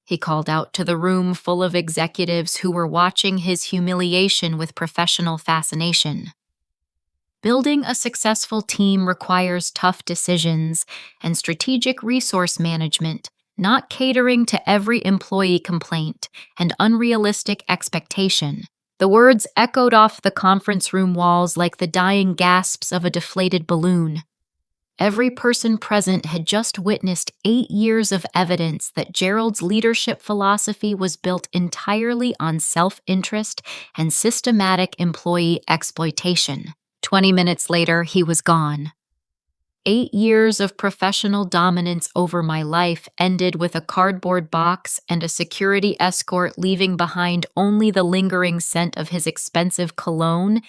he called out to the room full of executives who were watching his humiliation with professional fascination. Building a successful team requires tough decisions and strategic resource management, not catering to every employee complaint and unrealistic expectation. The words echoed off the conference room walls like the dying gasps of a deflated balloon. Every person present had just witnessed 8 years of evidence that Gerald's leadership philosophy was built entirely on self-interest and systematic employee exploitation. 20 minutes later, he was gone. 8 years of professional dominance over my life ended with a cardboard box and a security escort leaving behind only the lingering scent of his expensive cologne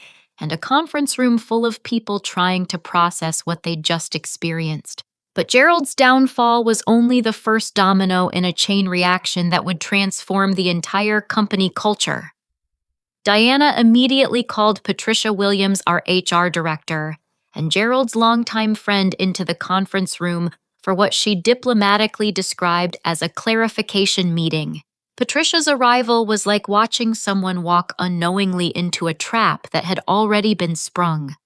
and a conference room full of people trying to process what they'd just experienced. But Gerald's downfall was only the first domino in a chain reaction that would transform the entire company culture. Diana immediately called Patricia Williams, our HR director, and Gerald's longtime friend into the conference room for what she diplomatically described as a clarification meeting. Patricia's arrival was like watching someone walk unknowingly into a trap that had already been sprung.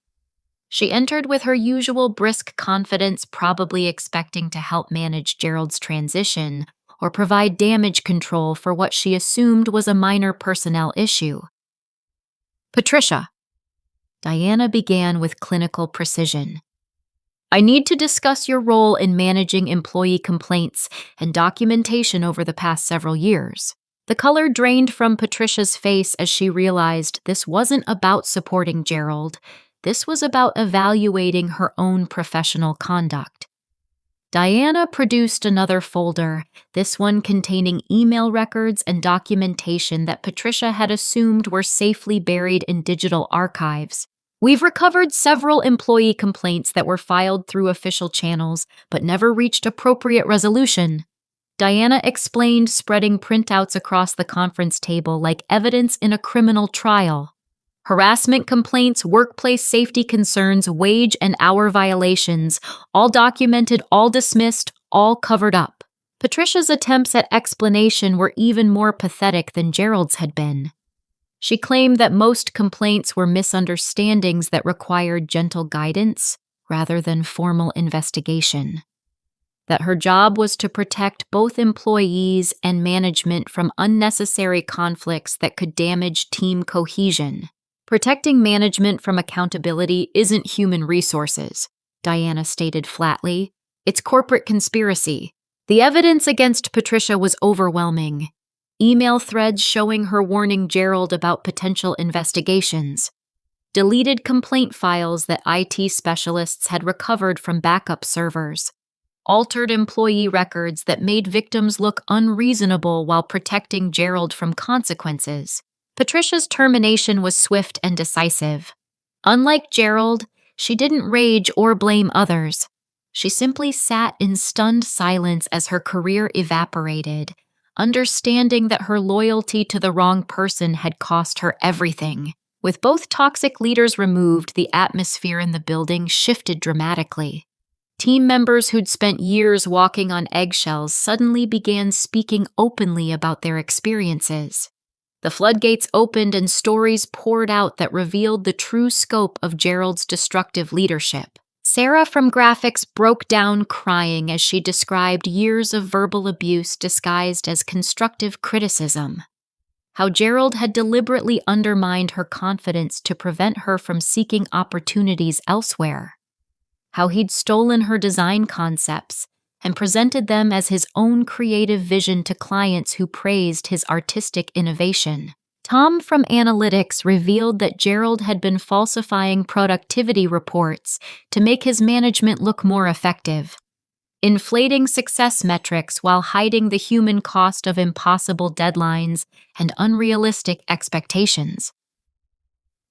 She entered with her usual brisk confidence, probably expecting to help manage Gerald's transition or provide damage control for what she assumed was a minor personnel issue. Patricia, Diana began with clinical precision. I need to discuss your role in managing employee complaints and documentation over the past several years. The color drained from Patricia's face as she realized this wasn't about supporting Gerald. This was about evaluating her own professional conduct. Diana produced another folder, this one containing email records and documentation that Patricia had assumed were safely buried in digital archives. We've recovered several employee complaints that were filed through official channels but never reached appropriate resolution, Diana explained, spreading printouts across the conference table like evidence in a criminal trial. Harassment complaints, workplace safety concerns, wage and hour violations, all documented, all dismissed, all covered up. Patricia's attempts at explanation were even more pathetic than Gerald's had been. She claimed that most complaints were misunderstandings that required gentle guidance rather than formal investigation. That her job was to protect both employees and management from unnecessary conflicts that could damage team cohesion. Protecting management from accountability isn't human resources, Diana stated flatly. It's corporate conspiracy. The evidence against Patricia was overwhelming. Email threads showing her warning Gerald about potential investigations. Deleted complaint files that IT specialists had recovered from backup servers. Altered employee records that made victims look unreasonable while protecting Gerald from consequences. Patricia's termination was swift and decisive. Unlike Gerald, she didn't rage or blame others. She simply sat in stunned silence as her career evaporated, understanding that her loyalty to the wrong person had cost her everything. With both toxic leaders removed, the atmosphere in the building shifted dramatically. Team members who'd spent years walking on eggshells suddenly began speaking openly about their experiences. The floodgates opened and stories poured out that revealed the true scope of Gerald's destructive leadership. Sarah from graphics broke down crying as she described years of verbal abuse disguised as constructive criticism. How Gerald had deliberately undermined her confidence to prevent her from seeking opportunities elsewhere. How he'd stolen her design concepts and presented them as his own creative vision to clients who praised his artistic innovation. Tom from Analytics revealed that Gerald had been falsifying productivity reports to make his management look more effective, inflating success metrics while hiding the human cost of impossible deadlines and unrealistic expectations.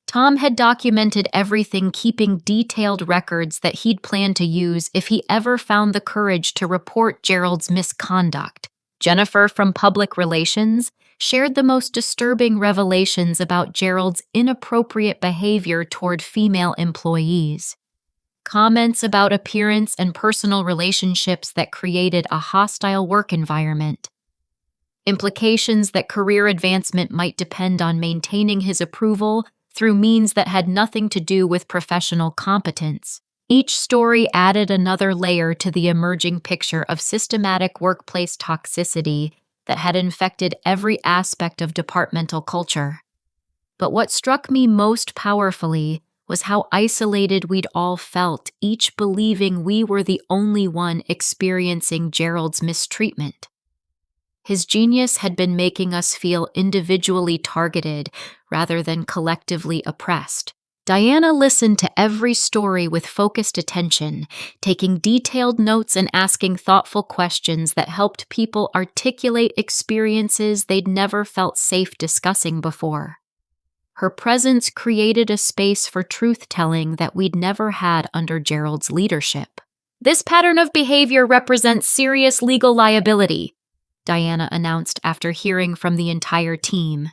Tom had documented everything, keeping detailed records that he'd planned to use if he ever found the courage to report Gerald's misconduct. Jennifer from Public Relations shared the most disturbing revelations about Gerald's inappropriate behavior toward female employees. Comments about appearance and personal relationships that created a hostile work environment. Implications that career advancement might depend on maintaining his approval through means that had nothing to do with professional competence. Each story added another layer to the emerging picture of systematic workplace toxicity that had infected every aspect of departmental culture. But what struck me most powerfully was how isolated we'd all felt, each believing we were the only one experiencing Gerald's mistreatment. His genius had been making us feel individually targeted rather than collectively oppressed. Diana listened to every story with focused attention, taking detailed notes and asking thoughtful questions that helped people articulate experiences they'd never felt safe discussing before. Her presence created a space for truth-telling that we'd never had under Gerald's leadership. "This pattern of behavior represents serious legal liability," Diana announced after hearing from the entire team.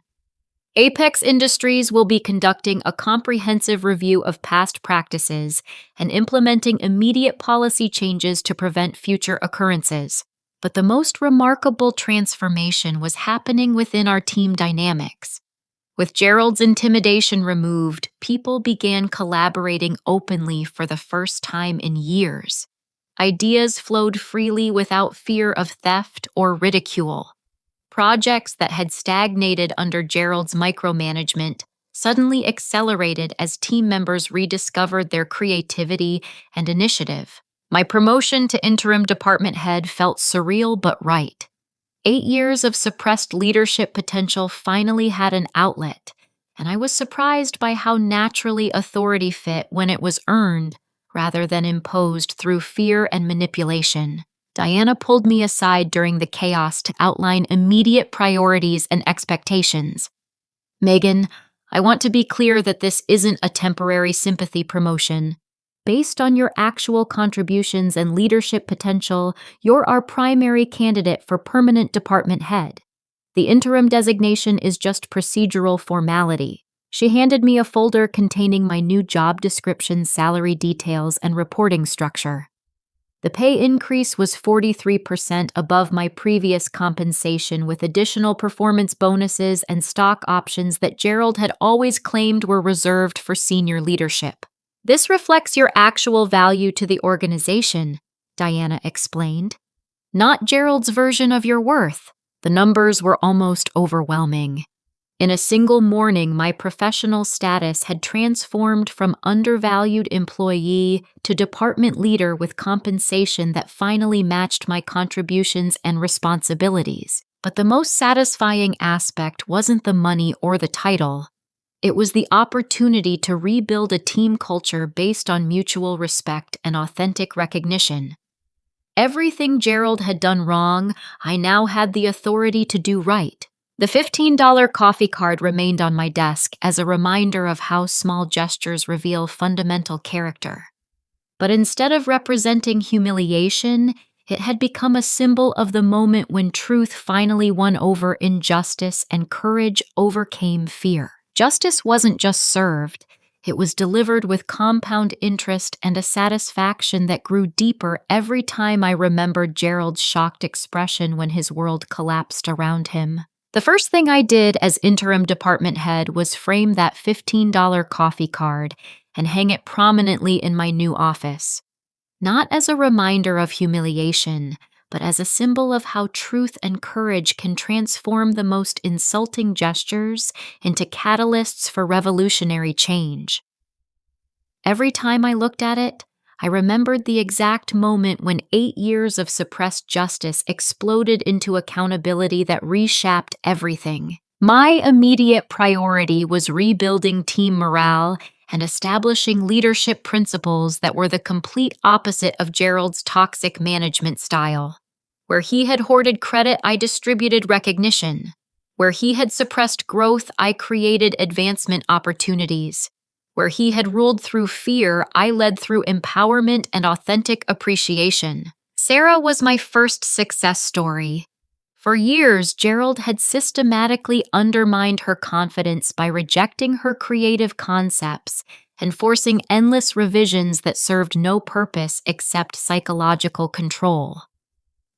"Apex Industries will be conducting a comprehensive review of past practices and implementing immediate policy changes to prevent future occurrences." But the most remarkable transformation was happening within our team dynamics. With Gerald's intimidation removed, people began collaborating openly for the first time in years. Ideas flowed freely without fear of theft or ridicule. Projects that had stagnated under Gerald's micromanagement suddenly accelerated as team members rediscovered their creativity and initiative. My promotion to interim department head felt surreal but right. 8 years of suppressed leadership potential finally had an outlet, and I was surprised by how naturally authority fit when it was earned rather than imposed through fear and manipulation. Diana pulled me aside during the chaos to outline immediate priorities and expectations. "Megan, I want to be clear that this isn't a temporary sympathy promotion. Based on your actual contributions and leadership potential, you're our primary candidate for permanent department head. The interim designation is just procedural formality." She handed me a folder containing my new job description, salary details, and reporting structure. The pay increase was 43% above my previous compensation, with additional performance bonuses and stock options that Gerald had always claimed were reserved for senior leadership. "This reflects your actual value to the organization," Diana explained, "not Gerald's version of your worth." The numbers were almost overwhelming. In a single morning, my professional status had transformed from undervalued employee to department leader with compensation that finally matched my contributions and responsibilities. But the most satisfying aspect wasn't the money or the title. It was the opportunity to rebuild a team culture based on mutual respect and authentic recognition. Everything Gerald had done wrong, I now had the authority to do right. The $15 coffee card remained on my desk as a reminder of how small gestures reveal fundamental character. But instead of representing humiliation, it had become a symbol of the moment when truth finally won over injustice and courage overcame fear. Justice wasn't just served, it was delivered with compound interest and a satisfaction that grew deeper every time I remembered Gerald's shocked expression when his world collapsed around him. The first thing I did as interim department head was frame that $15 coffee card and hang it prominently in my new office. Not as a reminder of humiliation, but as a symbol of how truth and courage can transform the most insulting gestures into catalysts for revolutionary change. Every time I looked at it, I remembered the exact moment when 8 years of suppressed justice exploded into accountability that reshaped everything. My immediate priority was rebuilding team morale and establishing leadership principles that were the complete opposite of Gerald's toxic management style. Where he had hoarded credit, I distributed recognition. Where he had suppressed growth, I created advancement opportunities. Where he had ruled through fear, I led through empowerment and authentic appreciation. Sarah was my first success story. For years, Gerald had systematically undermined her confidence by rejecting her creative concepts and forcing endless revisions that served no purpose except psychological control.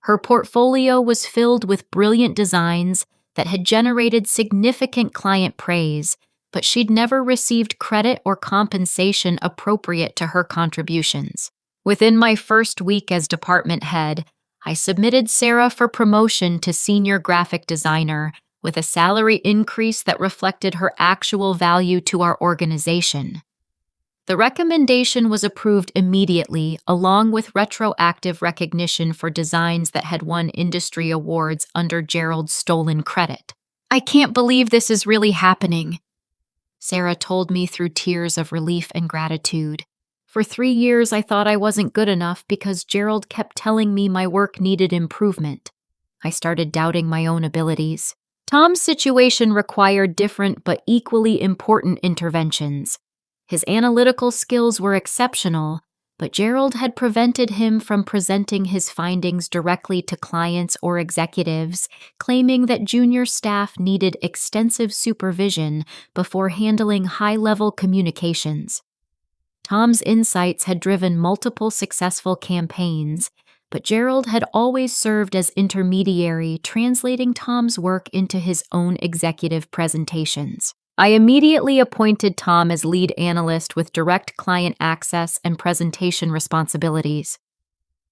Her portfolio was filled with brilliant designs that had generated significant client praise, but she'd never received credit or compensation appropriate to her contributions. Within my first week as department head, I submitted Sarah for promotion to senior graphic designer with a salary increase that reflected her actual value to our organization. The recommendation was approved immediately, along with retroactive recognition for designs that had won industry awards under Gerald's stolen credit. "I can't believe this is really happening," Sarah told me through tears of relief and gratitude. For 3 years, I thought I wasn't good enough because Gerald kept telling me my work needed improvement. I started doubting my own abilities. Tom's situation required different but equally important interventions. His analytical skills were exceptional, but Gerald had prevented him from presenting his findings directly to clients or executives, claiming that junior staff needed extensive supervision before handling high-level communications. Tom's insights had driven multiple successful campaigns, but Gerald had always served as intermediary, translating Tom's work into his own executive presentations. I immediately appointed Tom as lead analyst with direct client access and presentation responsibilities.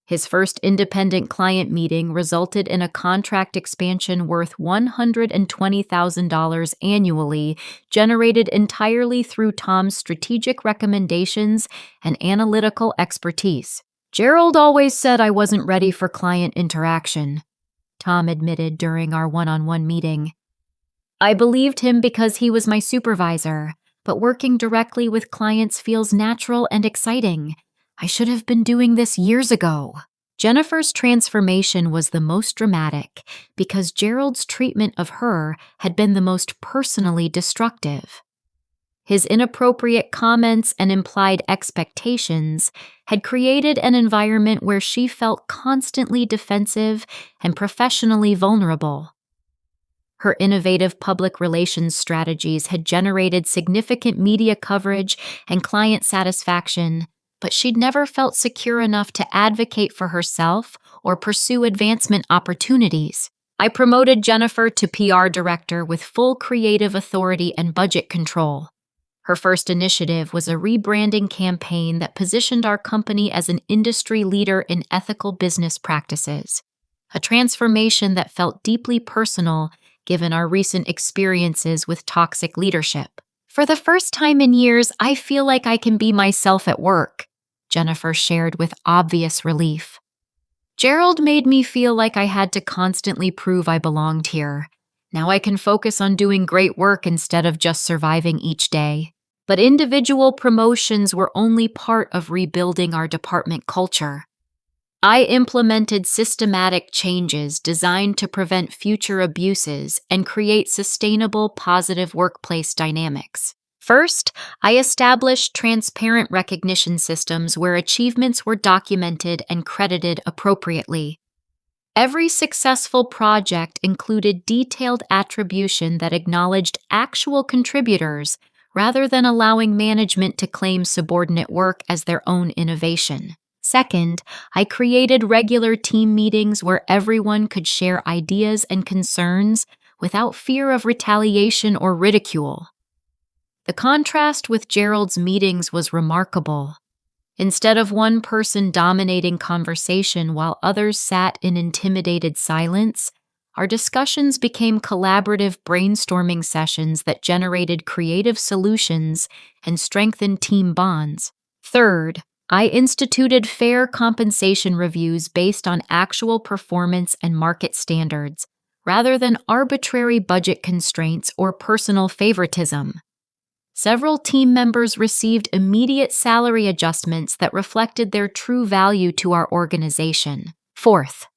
His first independent client meeting resulted in a contract expansion worth $120,000 annually, generated entirely through Tom's strategic recommendations and analytical expertise. "Gerald always said I wasn't ready for client interaction," Tom admitted during our one-on-one meeting. "I believed him because he was my supervisor, but working directly with clients feels natural and exciting. I should have been doing this years ago." Jennifer's transformation was the most dramatic because Gerald's treatment of her had been the most personally destructive. His inappropriate comments and implied expectations had created an environment where she felt constantly defensive and professionally vulnerable. Her innovative public relations strategies had generated significant media coverage and client satisfaction, but she'd never felt secure enough to advocate for herself or pursue advancement opportunities. I promoted Jennifer to PR director with full creative authority and budget control. Her first initiative was a rebranding campaign that positioned our company as an industry leader in ethical business practices, a transformation that felt deeply personal given our recent experiences with toxic leadership. "For the first time in years, I feel like I can be myself at work," Jennifer shared with obvious relief. "Gerald made me feel like I had to constantly prove I belonged here. Now I can focus on doing great work instead of just surviving each day." But individual promotions were only part of rebuilding our department culture. I implemented systematic changes designed to prevent future abuses and create sustainable, positive workplace dynamics. First, I established transparent recognition systems where achievements were documented and credited appropriately. Every successful project included detailed attribution that acknowledged actual contributors rather than allowing management to claim subordinate work as their own innovation. Second, I created regular team meetings where everyone could share ideas and concerns without fear of retaliation or ridicule. The contrast with Gerald's meetings was remarkable. Instead of one person dominating conversation while others sat in intimidated silence, our discussions became collaborative brainstorming sessions that generated creative solutions and strengthened team bonds. Third, I instituted fair compensation reviews based on actual performance and market standards, rather than arbitrary budget constraints or personal favoritism. Several team members received immediate salary adjustments that reflected their true value to our organization. Fourth,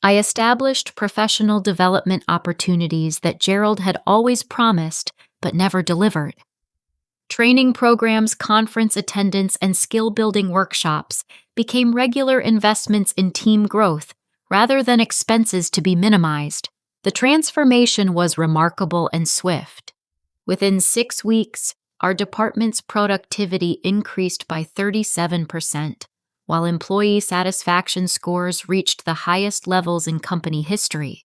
I established professional development opportunities that Gerald had always promised but never delivered. Training programs, conference attendance, and skill-building workshops became regular investments in team growth rather than expenses to be minimized. The transformation was remarkable and swift. Within 6 weeks, our department's productivity increased by 37%, while employee satisfaction scores reached the highest levels in company history.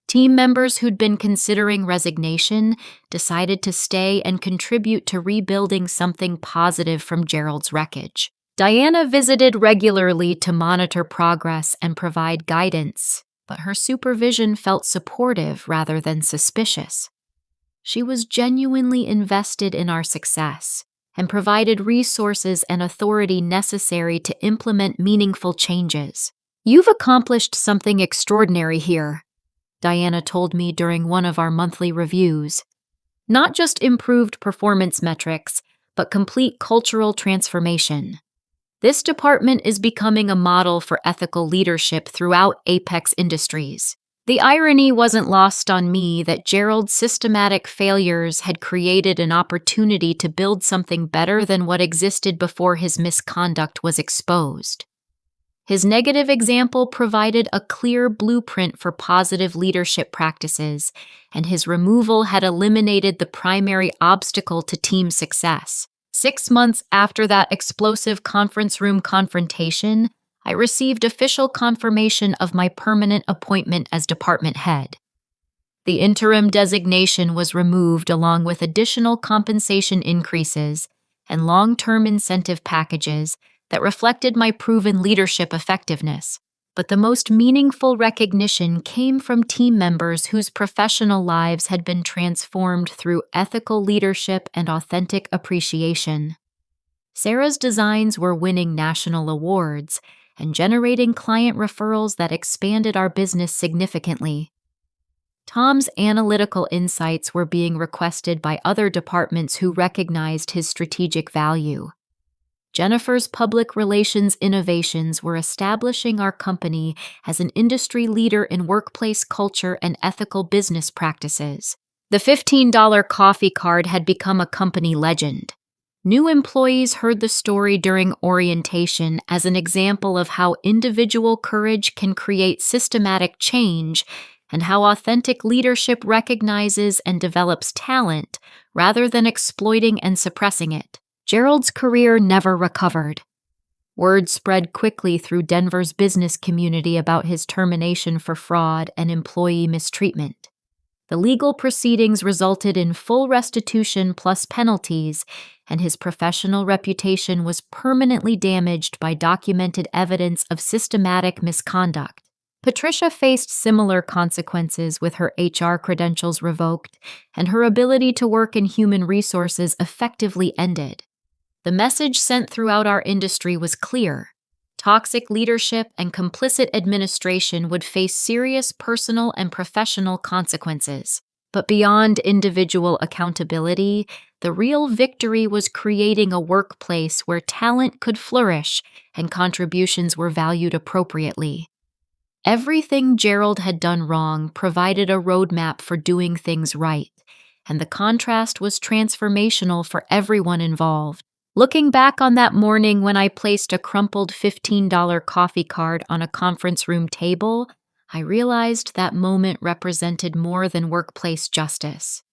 Team members who'd been considering resignation decided to stay and contribute to rebuilding something positive from Gerald's wreckage. Diana visited regularly to monitor progress and provide guidance, but her supervision felt supportive rather than suspicious. She was genuinely invested in our success and provided resources and authority necessary to implement meaningful changes. "You've accomplished something extraordinary here," Diana told me during one of our monthly reviews. "Not just improved performance metrics, but complete cultural transformation. This department is becoming a model for ethical leadership throughout Apex Industries." The irony wasn't lost on me that Gerald's systematic failures had created an opportunity to build something better than what existed before his misconduct was exposed. His negative example provided a clear blueprint for positive leadership practices, and his removal had eliminated the primary obstacle to team success. 6 months after that explosive conference room confrontation, I received official confirmation of my permanent appointment as department head. The interim designation was removed along with additional compensation increases and long-term incentive packages that reflected my proven leadership effectiveness. But the most meaningful recognition came from team members whose professional lives had been transformed through ethical leadership and authentic appreciation. Sarah's designs were winning national awards and generating client referrals that expanded our business significantly. Tom's analytical insights were being requested by other departments who recognized his strategic value. Jennifer's public relations innovations were establishing our company as an industry leader in workplace culture and ethical business practices. The $15 coffee card had become a company legend. New employees heard the story during orientation as an example of how individual courage can create systematic change and how authentic leadership recognizes and develops talent rather than exploiting and suppressing it. Gerald's career never recovered. Word spread quickly through Denver's business community about his termination for fraud and employee mistreatment. The legal proceedings resulted in full restitution plus penalties, and his professional reputation was permanently damaged by documented evidence of systematic misconduct. Patricia faced similar consequences with her HR credentials revoked, and her ability to work in human resources effectively ended. The message sent throughout our industry was clear. Toxic leadership and complicit administration would face serious personal and professional consequences. But beyond individual accountability, The real victory was creating a workplace where talent could flourish and contributions were valued appropriately. Everything Gerald had done wrong provided a roadmap for doing things right, and the contrast was transformational for everyone involved. Looking back on that morning when I placed a crumpled $15 coffee card on a conference room table, I realized that moment represented more than workplace justice.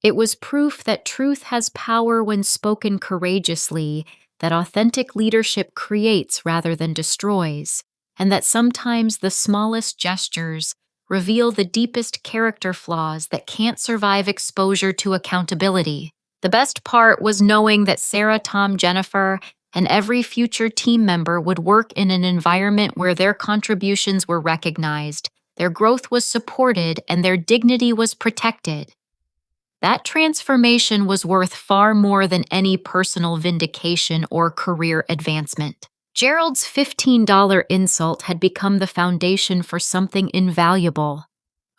It was proof that truth has power when spoken courageously, that authentic leadership creates rather than destroys, and that sometimes the smallest gestures reveal the deepest character flaws that can't survive exposure to accountability. The best part was knowing that Sarah, Tom, Jennifer, and every future team member would work in an environment where their contributions were recognized, their growth was supported, and their dignity was protected. That transformation was worth far more than any personal vindication or career advancement. Gerald's $15 insult had become the foundation for something invaluable,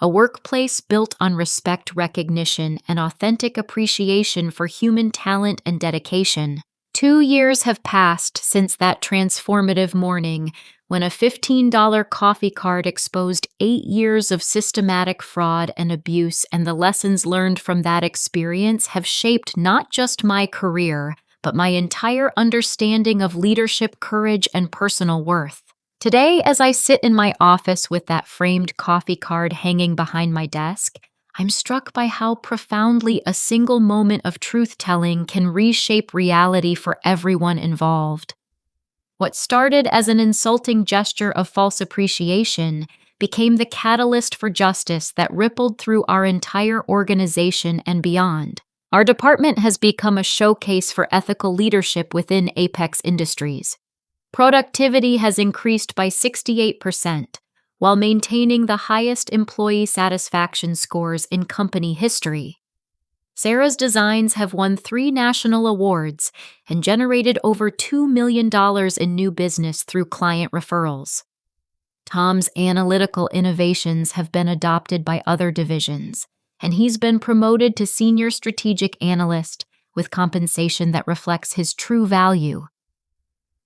a workplace built on respect, recognition, and authentic appreciation for human talent and dedication. 2 years have passed since that transformative morning when a $15 coffee card exposed 8 years of systematic fraud and abuse, and the lessons learned from that experience have shaped not just my career, but my entire understanding of leadership, courage, and personal worth. Today, as I sit in my office with that framed coffee card hanging behind my desk, I'm struck by how profoundly a single moment of truth-telling can reshape reality for everyone involved. What started as an insulting gesture of false appreciation became the catalyst for justice that rippled through our entire organization and beyond. Our department has become a showcase for ethical leadership within Apex Industries. Productivity has increased by 68%, while maintaining the highest employee satisfaction scores in company history. Sarah's designs have won 3 national awards and generated over $2 million in new business through client referrals. Tom's analytical innovations have been adopted by other divisions, and he's been promoted to senior strategic analyst with compensation that reflects his true value.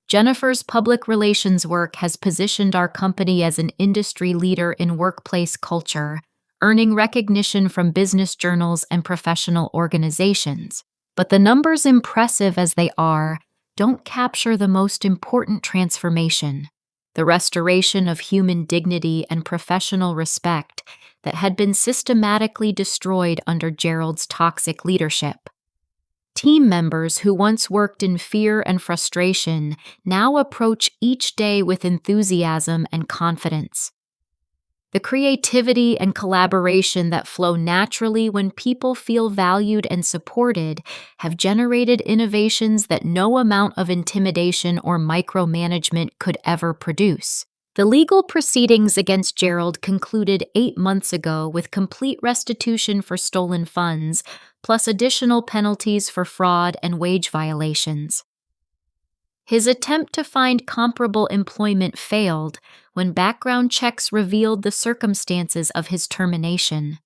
Jennifer's public relations work has positioned our company as an industry leader in workplace culture, earning recognition from business journals and professional organizations. But the numbers, impressive as they are, don't capture the most important transformation: the restoration of human dignity and professional respect that had been systematically destroyed under Gerald's toxic leadership. Team members who once worked in fear and frustration now approach each day with enthusiasm and confidence. The creativity and collaboration that flow naturally when people feel valued and supported have generated innovations that no amount of intimidation or micromanagement could ever produce. The legal proceedings against Gerald concluded 8 months ago with complete restitution for stolen funds, plus additional penalties for fraud and wage violations. His attempt to find comparable employment failed when background checks revealed the circumstances of his termination.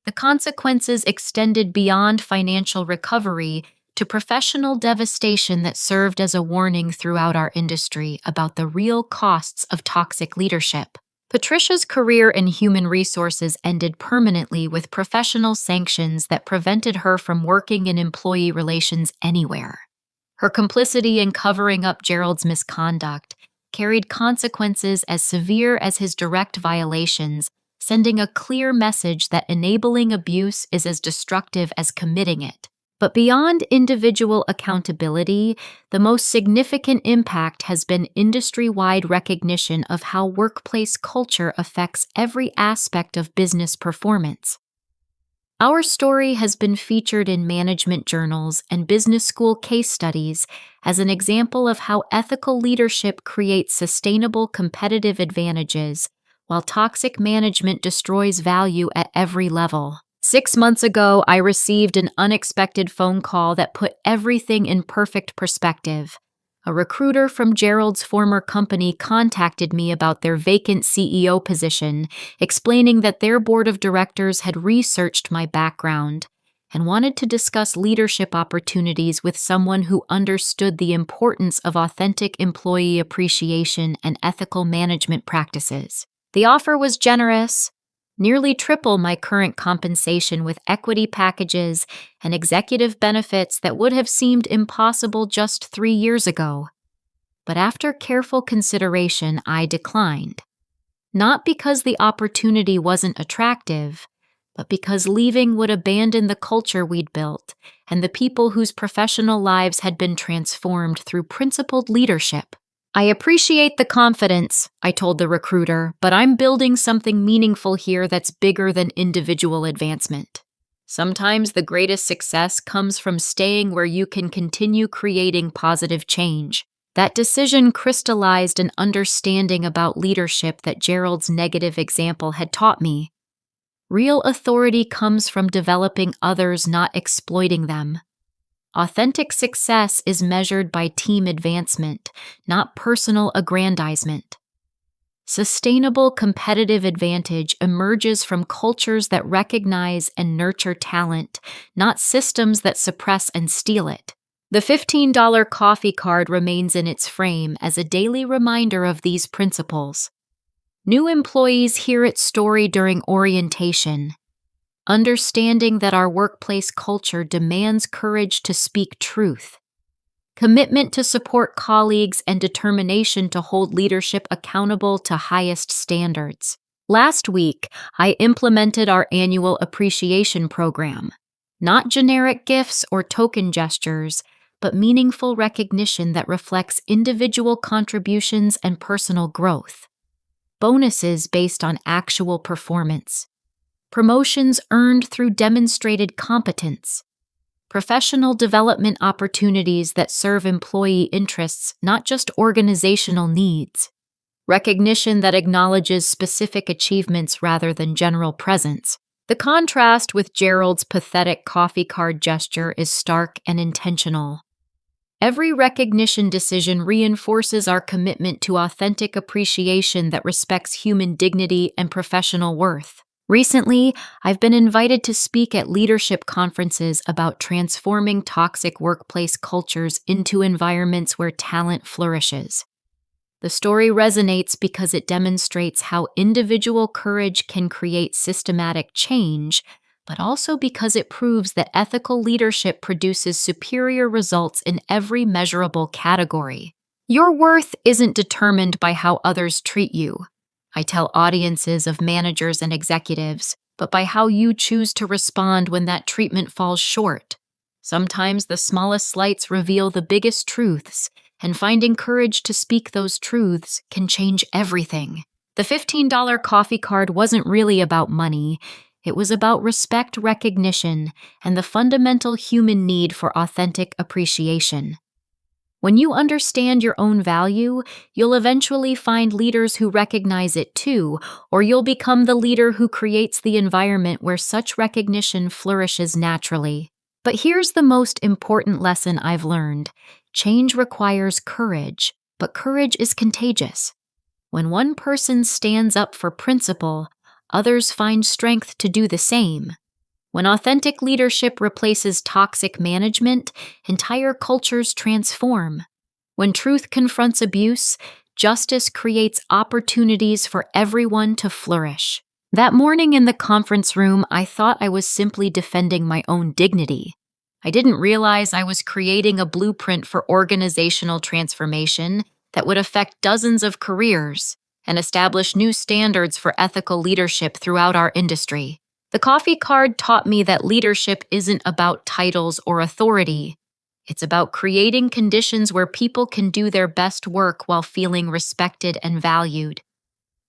The consequences extended beyond financial recovery to professional devastation that served as a warning throughout our industry about the real costs of toxic leadership. Patricia's career in human resources ended permanently with professional sanctions that prevented her from working in employee relations anywhere. Her complicity in covering up Gerald's misconduct carried consequences as severe as his direct violations, sending a clear message that enabling abuse is as destructive as committing it. But beyond individual accountability, the most significant impact has been industry-wide recognition of how workplace culture affects every aspect of business performance. Our story has been featured in management journals and business school case studies as an example of how ethical leadership creates sustainable competitive advantages, while toxic management destroys value at every level. 6 months ago, I received an unexpected phone call that put everything in perfect perspective. A recruiter from Gerald's former company contacted me about their vacant CEO position, explaining that their board of directors had researched my background and wanted to discuss leadership opportunities with someone who understood the importance of authentic employee appreciation and ethical management practices. The offer was generous, nearly triple my current compensation with equity packages and executive benefits that would have seemed impossible just 3 years ago. But after careful consideration, I declined. Not because the opportunity wasn't attractive, but because leaving would abandon the culture we'd built and the people whose professional lives had been transformed through principled leadership. "I appreciate the confidence," I told the recruiter, "but I'm building something meaningful here that's bigger than individual advancement." Sometimes the greatest success comes from staying where you can continue creating positive change. That decision crystallized an understanding about leadership that Gerald's negative example had taught me. Real authority comes from developing others, not exploiting them. Authentic success is measured by team advancement, not personal aggrandizement. Sustainable competitive advantage emerges from cultures that recognize and nurture talent, not systems that suppress and steal it. The $15 coffee card remains in its frame as a daily reminder of these principles. New employees hear its story during orientation, understanding that our workplace culture demands courage to speak truth, commitment to support colleagues, and determination to hold leadership accountable to highest standards. Last week, I implemented our annual appreciation program. Not generic gifts or token gestures, but meaningful recognition that reflects individual contributions and personal growth. Bonuses based on actual performance. Promotions earned through demonstrated competence. Professional development opportunities that serve employee interests, not just organizational needs. Recognition that acknowledges specific achievements rather than general presence. The contrast with Gerald's pathetic coffee card gesture is stark and intentional. Every recognition decision reinforces our commitment to authentic appreciation that respects human dignity and professional worth. Recently, I've been invited to speak at leadership conferences about transforming toxic workplace cultures into environments where talent flourishes. The story resonates because it demonstrates how individual courage can create systematic change, but also because it proves that ethical leadership produces superior results in every measurable category. Your worth isn't determined by how others treat you, I tell audiences of managers and executives, but by how you choose to respond when that treatment falls short. Sometimes the smallest slights reveal the biggest truths, and finding courage to speak those truths can change everything. The $15 coffee card wasn't really about money. It was about respect, recognition, and the fundamental human need for authentic appreciation. When you understand your own value, you'll eventually find leaders who recognize it too, or you'll become the leader who creates the environment where such recognition flourishes naturally. But here's the most important lesson I've learned. Change requires courage, but courage is contagious. When one person stands up for principle, others find strength to do the same. When authentic leadership replaces toxic management, entire cultures transform. When truth confronts abuse, justice creates opportunities for everyone to flourish. That morning in the conference room, I thought I was simply defending my own dignity. I didn't realize I was creating a blueprint for organizational transformation that would affect dozens of careers and establish new standards for ethical leadership throughout our industry. The coffee card taught me that leadership isn't about titles or authority. It's about creating conditions where people can do their best work while feeling respected and valued.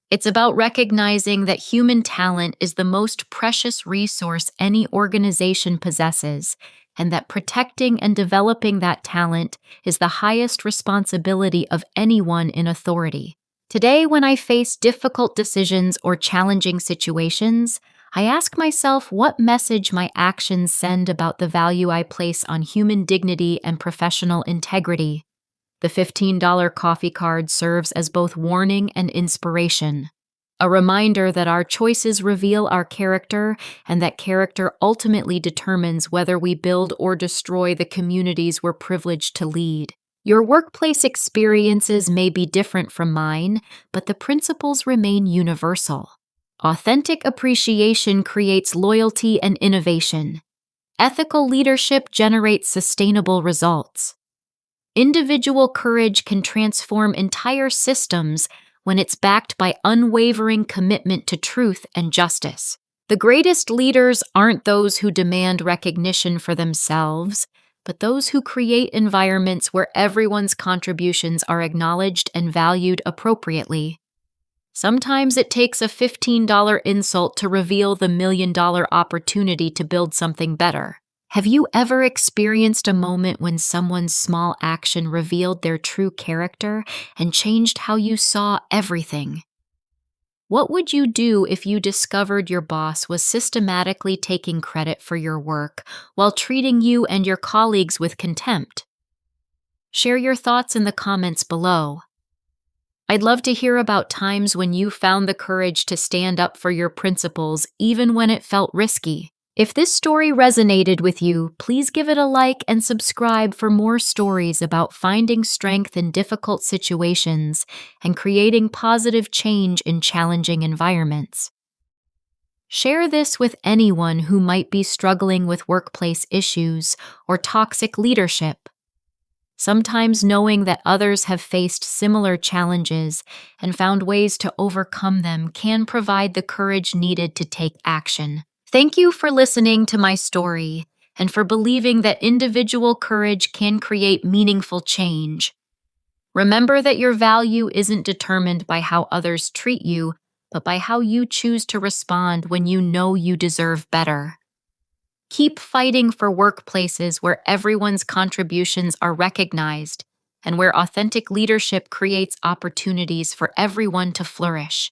It's about recognizing that human talent is the most precious resource any organization possesses, and that protecting and developing that talent is the highest responsibility of anyone in authority. Today, when I face difficult decisions or challenging situations, I ask myself what message my actions send about the value I place on human dignity and professional integrity. The $15 coffee card serves as both warning and inspiration. a reminder that our choices reveal our character and that character ultimately determines whether we build or destroy the communities we're privileged to lead. Your workplace experiences may be different from mine, but the principles remain universal. Authentic appreciation creates loyalty and innovation. Ethical leadership generates sustainable results. Individual courage can transform entire systems when it's backed by unwavering commitment to truth and justice. The greatest leaders aren't those who demand recognition for themselves, but those who create environments where everyone's contributions are acknowledged and valued appropriately. Sometimes it takes a $15 insult to reveal the $1,000,000 opportunity to build something better. Have you ever experienced a moment when someone's small action revealed their true character and changed how you saw everything? What would you do if you discovered your boss was systematically taking credit for your work while treating you and your colleagues with contempt? Share your thoughts in the comments below. I'd love to hear about times when you found the courage to stand up for your principles even when it felt risky. If this story resonated with you, please give it a like and subscribe for more stories about finding strength in difficult situations and creating positive change in challenging environments. Share this with anyone who might be struggling with workplace issues or toxic leadership. Sometimes knowing that others have faced similar challenges and found ways to overcome them can provide the courage needed to take action. Thank you for listening to my story and for believing that individual courage can create meaningful change. Remember that your value isn't determined by how others treat you, but by how you choose to respond when you know you deserve better. Keep fighting for workplaces where everyone's contributions are recognized and where authentic leadership creates opportunities for everyone to flourish.